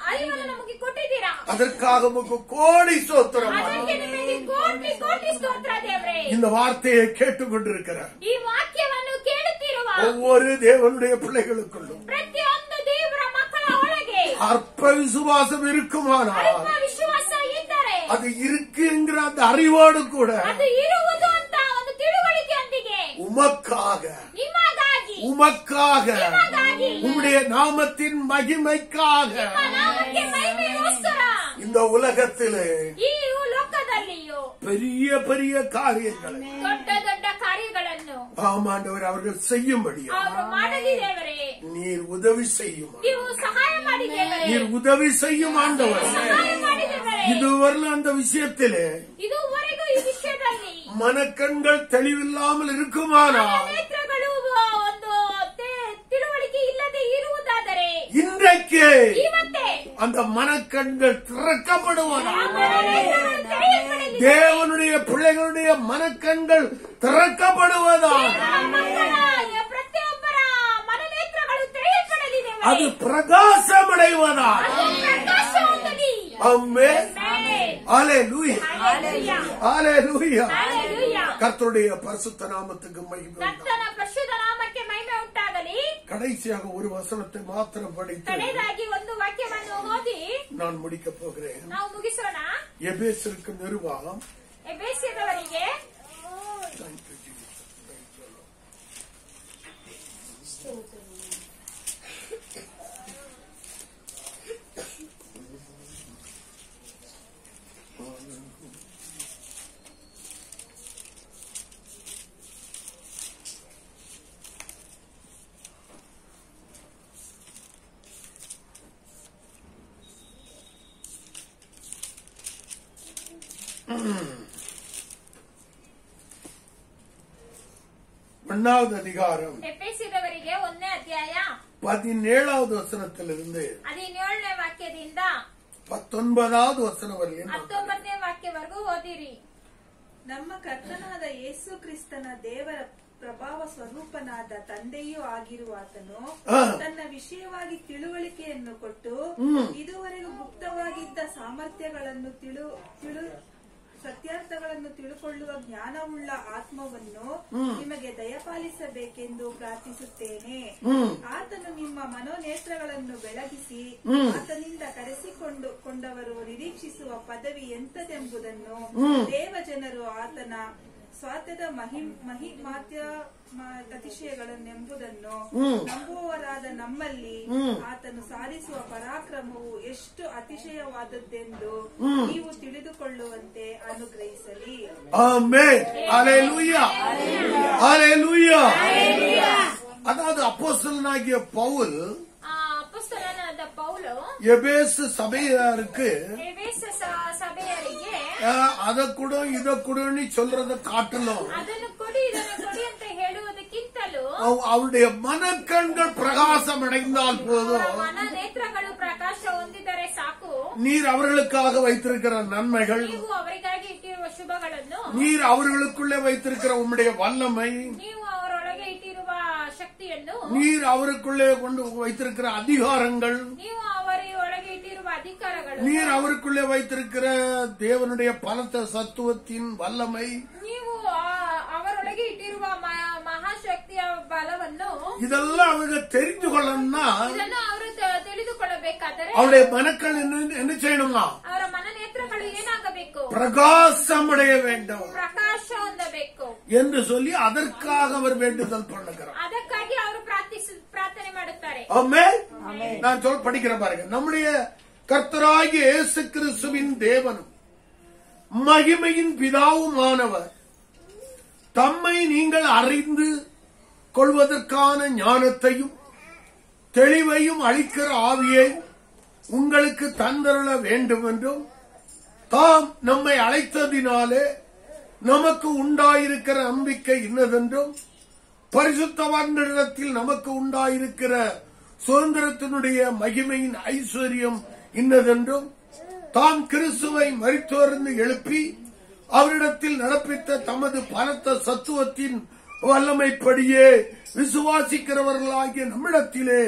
ಅರಿವನ್ನು ನಮಗೆ ಕೊಟ್ಟಿದ್ದೀರಾ. அதற்காக உமக்கு கோடி ஸ்தோத்திரம். ಅದಕ್ಕೆ ನಿಮಗೆ ಕೋಟಿ ಕೋಟಿ ಸ್ತೋತ್ರ ದೇವರೇ. இந்த வார்த்தையை கேட்டுக்கொண்டிருக்கிற ಈ ವಾಕ್ಯವನ್ನು ಕೇಳುತ್ತಿರುವ ஒவ்வொரு தேவனுடைய பிள்ளைகளுக்குள்ளும் ಪ್ರತಿಯೊಂದು ದೇವರ ಮಕ್ಕಳ ಒಳಗೆ அற்ப விசுவாசம் இருக்குமானால் ಅಲ್ಪ ವಿಶ್ವಾಸ ಇದ್ದರೆ அது இருக்கு என்கிற அந்த அறிவோடு கூட ಅದು ಇರುವುದು ಅಂತ ಒಂದು ತಿಳುವಳಿಕೆಯೊಂದಿಗೆ உமக்காக ನಿಮಗಾಗಿ உமக்காக ನಿಮಗಾಗಿ உம்முடைய நாமத்தின் மகிமைக்காக ನಿಮ್ಮ ನಾಮಕ್ಕೆ ಮಹಿಮೆಗೋಸ್ಕರ இந்த உலகத்திலே ಈ ಲೋಕದಲ್ಲಿಯೂ பெரிய பெரிய காரியங்களை ದೊಡ್ಡ ದೊಡ್ಡ ಕಾರ್ಯಗಳನ್ನು ஆமாண்டவர் அவர்கள் செய்யும்படியா ಅವರು ಮಾಡಲಿ ದೇವರೇ. நீர் உதவி செய்யும், ನೀವು ಸಹಾಯ ಮಾಡಿ ದೇವರೇ. நீர் உதவி செய்யும் ஆண்டவர். ಸಹಾಯ ಮಾಡಿ ದೇವರೇ. இதுவரை அந்த விஷயத்திலே ಇದುವರೆಗೂ ಈ ವಿಷಯದಲ್ಲಿ மனக்கண்கள் தெளிவில்லாமல் இருக்குமானால் ನೇತ್ರಗಳು ಒಂದು ತಿಳುವಳಿಕೆ ಇಲ್ಲದೆ ಇರುವುದಾದರೆ இன்றைக்கு ಇವತ್ತೇ அந்த மனக்கண்கள் திறக்கப்படுவதா. ಆ ಮನನೇತ್ರಗಳು ತೆರೆಯಲ್ಪಡಲಿ தேவனுடைய பிள்ளைகளுடைய மனக்கண்கள் திறக்கப்படுவதாக. ಪ್ರತಿಯೊಬ್ಬರ ಮನನೇತ್ರಗಳು ತೆರೆಯಲ್ಪಡಲಿದೆ. அது பிரகாசமடைவதாக. ஆமென். ஹalleluya. ஹalleluya. கர்த்தருடைய பரிசுத்த நாமத்துக்கு மகிமை உண்டாகட்டும். ಕರ್ತನ ಪರಿಶುದ್ಧ ನಾಮಕ್ಕೆ ಮಹಿಮೆ ಉಂಟಾಗಲಿ. கடைசியாக ஒரு வசனத்தை மாத்திரம் படித்து ಕಡೆಯದಾಗಿ ಒಂದು ವಾಕ್ಯವನ್ನು ಓದಿ நான் முடிக்கப் போகிறேன். ನಾವು ಮುಗಿಸೋಣ. எபேசியருக்கு நிருபம் ಎಫೆಸದವರಿಗೆ ஒன்னாவது அதிகாரம் ಎಫೆಸದವರಿಗೆ 1ನೇ ಅಧ್ಯಾಯ 17வது வசனத்திலிருந்து 17ನೇ ವಾಕ್ಯದಿಂದ 19வது வசனம் வரையும் 19ನೇ ವಾಕ್ಯವರೆಗೂ ಓದಿರಿ. ನಮ್ಮ ಕರ್ತನಾದ ಯೇಸು ಕ್ರಿಸ್ತನ ದೇವರ ಪ್ರಭಾವ ಸ್ವರೂಪನಾದ ತಂದೆಯೂ ಆಗಿರುವ ಆತನು ತನ್ನ ವಿಷಯವಾಗಿ ತಿಳುವಳಿಕೆಯನ್ನು ಕೊಟ್ಟು ಇದುವರೆಗೂ ಗುಪ್ತವಾಗಿದ್ದ ಸಾಮರ್ಥ್ಯಗಳನ್ನು ಸತ್ಯಾರ್ಥಗಳನ್ನು ತಿಳುಕೊಳ್ಳುವ ಜ್ಞಾನವುಳ್ಳ ಆತ್ಮವನ್ನು ನಿಮಗೆ ದಯಪಾಲಿಸಬೇಕೆಂದು ಪ್ರಾರ್ಥಿಸುತ್ತೇನೆ. ಆತನು ನಿಮ್ಮ ಮನೋನೇತ್ರಗಳನ್ನು ಬೆಳಗಿಸಿ ಆತನಿಂದ ಕರೆಸಿಕೊಂಡವರು ನಿರೀಕ್ಷಿಸುವ ಪದವಿ ಎಂತದೆಂಬುದನ್ನು ದೇವಜನರು ಆತನ ಸ್ವಾತ್ಯದ ಅತಿಶಯಗಳನ್ನೆಂಬುದನ್ನು ನಂಬುವವರಾದ ನಮ್ಮಲ್ಲಿ ಆತನು ಸಾಧಿಸುವ ಪರಾಕ್ರಮವು ಎಷ್ಟು ಅತಿಶಯವಾದದ್ದೆಂದು ನೀವು ತಿಳಿದುಕೊಳ್ಳುವಂತೆ ಅನುಗ್ರಹಿಸಲಿ. ஆமென். ஹalleluya. ஹalleluya. அதாவது அப்போஸ்தலனாகிய பவுல் ಅಪೊಸ್ತಲನಾದ ಪೌಲು எபேசு சபையாருக்கு ಎಫೆಸ ಸಭೆಯರಿಗೆ அத கூட இத கூடன்னு சொல்றத காட்டணும். ಅದನ್ನು ಕೊಡಿ ಇದನ್ನು ಕೊಡಿ ಅಂತ ಹೇಳುವುದಕ್ಕಿಂತಲೂ அவருடைய மனக்கண்கள் பிரகாசம் அடைந்தால் போதும். ಮನನೇತ್ರಗಳು ಪ್ರಕಾಶ ಹೊಂದಿದರೆ ಸಾಕು. நீர் அவர்களுக்காக வைத்திருக்கிற நன்மைகள், ನೀವು ಅವರಿಗಾಗಿ ಇಟ್ಟಿರುವ ಶುಭಗಳನ್ನು, நீர் அவர்களுக்குள்ளே வைத்திருக்கிற உம்முடைய வல்லமை, ನೀವು ಅವರೊಳಗೆ ಇಟ್ಟಿರುವ ಶಕ್ತಿಯನ್ನು, நீர் அவருக்குள்ளே கொண்டு வைத்திருக்கிற அதிகாரங்கள், ನೀವು ಅವರೊಳಗೆ ಇಟ್ಟಿರುವ ಅಧಿಕಾರಗಳು, நீர் அவருக்குள்ளே வைத்திருக்கிற தேவனுடைய பலத்த சத்துவத்தின் வல்லமை, ನೀವು ಅವರೊಳಗೆ ಇಟ್ಟಿರುವ ಮಹಾಶಕ್ತಿಯ ಬಲವನ್ನು இதெல்லாம் அவங்க தெரிந்து கொள்ளணும்னா ಇದನ್ನು ಅವರು ತಿಳಿದುಕೊಳ್ಳಬೇಕಾದರೆ அவருடைய மனக்கள் என்ன செய்யணுமா? ಅವರ ಮನನೇತ್ರಗಳು ಏನಾಗಬೇಕು? பிரகாசமடைய வேண்டும் ಪ್ರಕಾಶ ಹೊಂದಬೇಕು என்று சொல்லி அதற்காக அவர் வேண்டுதல் பண்ணுகிறார். ಅದಕ್ಕಾಗಿ ಅವರು ಪ್ರಾರ್ಥನೆ ಮಾಡುತ್ತಾರೆ. ஆமென். நான் படிக்கிறேன் பாருங்க. நம்முடைய கர்த்தராகிய இயேசு கிறிஸ்துவின் தேவனும் மகிமையின் பிதாவுமானவர் தம்மை நீங்கள் அறிந்து கொள்வதற்கான ஞானத்தையும் தெளிவையும் அளிக்கிற ஆவியை உங்களுக்கு தந்தருள வேண்டும் என்றும், தாம் நம்மை அழைத்ததினாலே நமக்கு உண்டாயிருக்கிற நம்பிக்கை இன்னதென்றும், பரிசுத்தவான்களிடத்தில் நமக்கு உண்டாயிருக்கிற சுதந்திரத்தினுடைய மகிமையின் ஐஸ்வர்யம் இன்னதென்றும், தாம் கிறிஸ்துவை மரித்தோர்ந்து எழுப்பி அவரிடத்தில் நடப்பித்த தமது பலத்த சத்துவத்தின் வல்லமைப்படியே விசுவாசிக்கிறவர்களாகிய நம்மிடத்திலே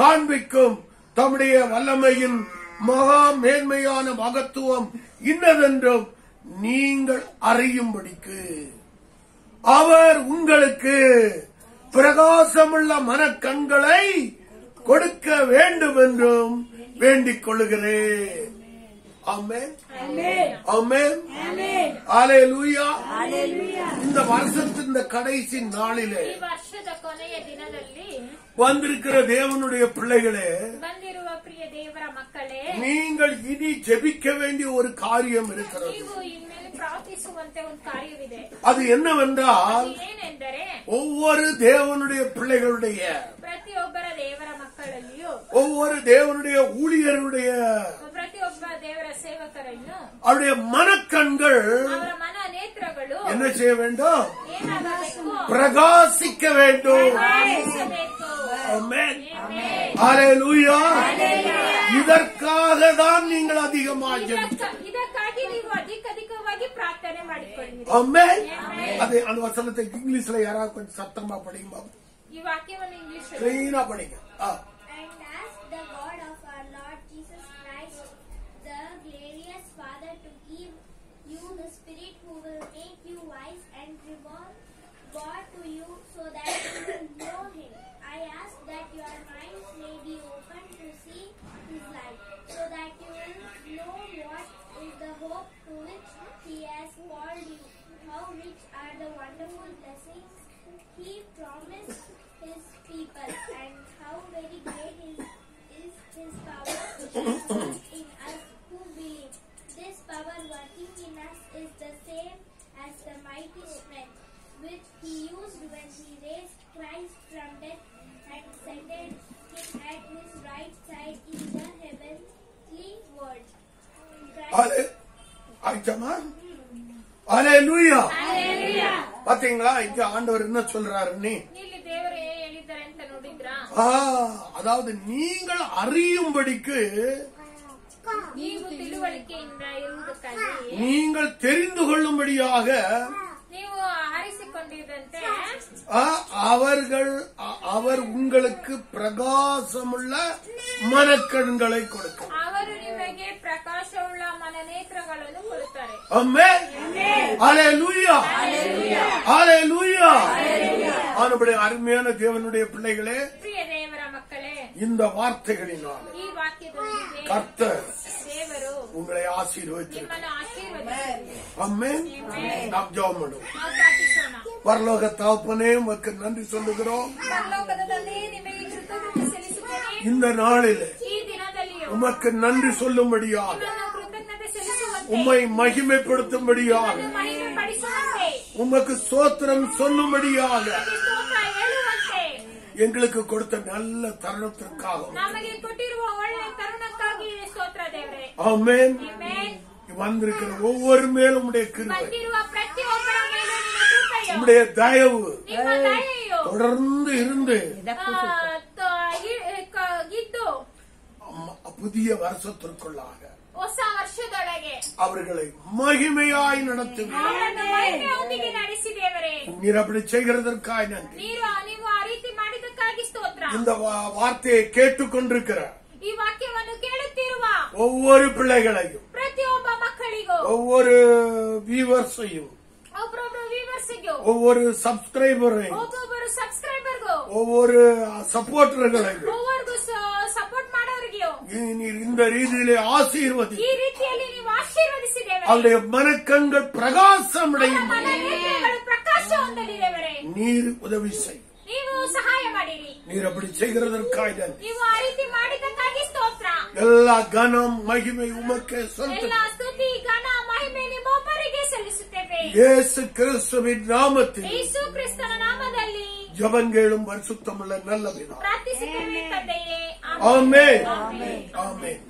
காண்பிக்கும் தம்முடைய வல்லமையின் மகா மேன்மையான மகத்துவம் இன்னதென்றும் நீங்கள் அறியும்படிக்கு அவர் உங்களுக்கு பிரகாசமுள்ள மனக்கண்களை கொடுக்க வேண்டும் என்றும் வேண்டிக் கொள்கிறேன். ஆமென். ஆமென். ஹalleluya. இந்த வருஷத்தின் கடைசி நாளிலே ಈ ವರ್ಷದ ಕೊನೆಯ ದಿನದಲ್ಲಿ வந்திருக்கிற தேவனுடைய பிள்ளைகளே, ಬಂದಿರುವ ಪ್ರಿಯ ದೇವರ ಮಕ್ಕಳೇ, நீங்கள் இனி ஜெபிக்க வேண்டிய ஒரு காரியம் இருக்கிறது. ನೀವು ಇನ್ಮೇಲೆ ಪ್ರಾರ್ಥಿಸುವಂತೆ ಒಂದು ಕಾರ್ಯವಿದೆ. அது என்னவென்றால், ಏನೆಂದರೆ ஒவ்வொரு தேவனுடைய பிள்ளைகளுடைய, ಪ್ರತಿಯೊಬ್ಬರ ದೇವರ ಮಕ್ಕಳಲ್ಲಿಯೂ, ஒவ்வொரு தேவனுடைய ஊழியருடைய, ಪ್ರತಿಯೊಬ್ಬ ದೇವರ ಸೇವಕರನ್ನು அவருடைய மனக்கண்கள் ಅವರ ಮನ ನೇತ್ರಗಳು என்ன செய்ய வேண்டும்? ಏನಾಗಬೇಕು? பிரகாசிக்க வேண்டும். ಪ್ರಕಾಶಿಸಬೇಕು. ஆமென். ஹalleluya. இதற்காக தான் நீங்கள் அதிகமாக ஜெபிக்க. ಇದಕ್ಕಾಗಿ ನೀವು அಧಿಕವಾಗಿ ಪ್ರಾರ್ಥನೆ ಮಾಡಿಕೊಳ್ಳಿರಿ. ஆமென். அதே அந்த வசனத்தை இங்கிலீஷ்ல யாராவது கொஞ்சம் சத்தமா படிங்க. ಈ ವಾಕ್ಯವನ್ನು ಇಂಗ್ಲಿಷ್ கிளீனா படிங்க. And ask the God of our Lord Jesus Christ, the glorious Father, to give you the Spirit who will make you wise and reveal God to you, so that you will know Him. I ask that your minds may be open to see His light, so that you will know what is the hope to which He has called you, how rich are the wonderful blessings He promised His people, and how very great is His power in us who believe. This power working in us is the same as the mighty strength which He used when He raised Christ from death and seated Him at His right side in the heavenly world. ஆயிட்டமா? அல்லேலூயா. பாத்தீங்களா இங்க ஆண்டவர் என்ன சொல்றாரு? ಇಲ್ಲಿ ದೇವರು ಹೇಳಿದ್ದಾರೆ ಅಂತ ನೋಡಿದ್ರಾ? அதாவது நீங்கள் அறியும்படிக்கு, ನೀವು ತಿಳುವಳಿಕೆಯಿಂದ ಇರುವುದಕ್ಕಾಗಿ, நீங்கள் தெரிந்து கொள்ளும்படியாக ನೀವು ಆರಿಸಿಕೊಂಡಿದ್ದಂತೆ அவர் உங்களுக்கு பிரகாசமுள்ள மனக்கண்களை கொடுக்கும். ಅವರು ನಿಮಗೆ ಪ್ರಕಾಶವುಳ್ಳ ಮನನೇತ್ರಗಳನ್ನು ಕೊಡುತ್ತಾರೆ. ஆமென். அல்லேலூயா. அல்லேலூயா. ஆனபடியே அருமையான தேவனுடைய பிள்ளைகளே, ಪ್ರಿಯ ದೇವರ ಮಕ್ಕಳೇ, இந்த வார்த்தைகளினால் ಈ ವಾಕ್ಯದೊಂದಿಗೆ கர்த்தர் ದೇವರು உங்களை ஆசீர்வதித்தார். ನಿಮ್ಮನ್ನು ಆಶೀರ್ವದಿಸಲಿ. ஆமென். நாம் ஜெபம் பண்ணுவோம். ನಾವು ಪ್ರಾರ್ಥಿಸೋಣ. பரலோக தகப்பனே, உமக்கு நன்றி சொல்லுகிறோம். ಪರಲೋಕದ ತಂದೆಯೇ, ನಿಮಗೆ ಕೃತಜ್ಞತೆ ಸಲ್ಲಿಸುತ್ತೇನೆ. இந்த நாளில் ಈ ದಿನದಲ್ಲಿಯೂ உமக்கு நன்றி சொல்லும்படியாக, ನಿಮ್ಮನ್ನು ಕೃತಜ್ಞತೆ ಸಲ್ಲಿಸುವಂತೆ, உம்மை மகிமைப்படுத்தும்படியாக, ನಿಮ್ಮನ್ನು ಮಹಿಮೆಪಡಿಸುವಂತೆ, உமக்கு ஸ்தோத்திரம் சொல்லும்படியாக ಸ್ತೋತ್ರ ಹೇಳುವಂತೆ, எங்களுக்கு கொடுத்த நல்ல தருணத்திற்காகவும் ನಮಗೆ ಕೊಟ್ಟಿರುವ ಒಳ್ಳೆಯ ತರುಣಕ್ಕಾಗಿ ಸ್ತೋತ್ರ ದೇವರೇ. ஆமென். ಆಮೆನ್. வந்திருக்கிற ஒவ்வொரு மேலும் உடைய கிருபை, ಬಂದಿರುವ ಪ್ರತಿಯೊಬ್ಬರ ಮೇಲೆ ನಿಮ್ಮ ಕೃಪೆಯು, உடைய தயவு ನಿಮ್ಮ ದಯೆಯು தொடர்ந்து இருந்து ಇದ್ದು புதிய வருஷத்திற்குள்ளாக ಹೊಸ ವರ್ಷದೊಳಗೆ அவர்களை மகிமையாய் நடத்துவீர். ಅವರನ್ನು ಮಹಿಮೆಯೊಂದಿಗೆ ನಡೆಸಿ ದೇವರೇ. நீர் அப்படி செய்கிறதற்காக நன்றி. ನೀವು ಆ ರೀತಿ ಮಾಡಿದ್ದಕ್ಕಾಗಿ ಸ್ತೋತ್ರ. இந்த வார்த்தையை கேட்டுக்கொண்டிருக்கிற ಈ ವಾಕ್ಯವನ್ನು ಕೇಳುತ್ತಿರುವ ஒவ்வொரு பிள்ளைகளையும், ಪ್ರತಿಯೊಬ್ಬ ಮಕ್ಕಳಿಗೂ, ஒவ்வொரு வியூவர்ஸையும், ಒಬ್ಬೊಬ್ಬರು ವ್ಯೂವರ್ಸ್ಗೂ, ஒவ்வொரு சப்ஸ்கிரைபரையும், ಒಬ್ಬೊಬ್ಬರು ಸಬ್ಸ್ಕ್ರೈಬರ್ಗೂ, ஒவ்வொரு சப்போர்ட்டர்களையும் ಒಬ್ಬರಿಗೂ ಸಪೋರ್ಟ್ ಮಾಡೋರಿಗೂ நீர் இந்த ரீதியிலே ஆசீர்வதி. ಈ ರೀತಿಯಲ್ಲಿ ನೀವು ಆಶೀರ್ವದಿಸಿ ದೇವರೇ. அவருடைய மனக்கண்கள் பிரகாசமடையும். ಮನನೇತ್ರಗಳು ಪ್ರಕಾಶ ಹೊಂದಲಿ ದೇವರೇ. நீர் உதவி செய். ನೀವು ಸಹಾಯ ಮಾಡಿರಿ. நீர் அப்படி செய்கிறதற்காக நன்றி. ನೀವು ಆ ರೀತಿ ಮಾಡಿದ್ದಕ್ಕಾಗಿ ಸ್ತೋತ್ರ. எல்லா கனம் மகிமை உமக்கே ಎಲ್ಲ செலுத்துகிறோம். ಸ್ತುತಿ ಘನ ಮಹಿಮೆ ನಿಮ್ಮೊಬ್ಬರಿಗೆ ಸಲ್ಲಿಸುತ್ತೇವೆ. இயேசு கிறிஸ்துவின் நாமத்தில் ಯೇಸು ಕ್ರಿಸ್ತನ ನಾಮದಲ್ಲಿ ஜெபங்களும் பரிசுத்தமுள்ள நல்ல பிதா. ಪ್ರಾರ್ಥಿಸುತ್ತೇವೆ ತಂದೆಯೇ. ஆமென். ಆಮೆನ್. ஆமென்.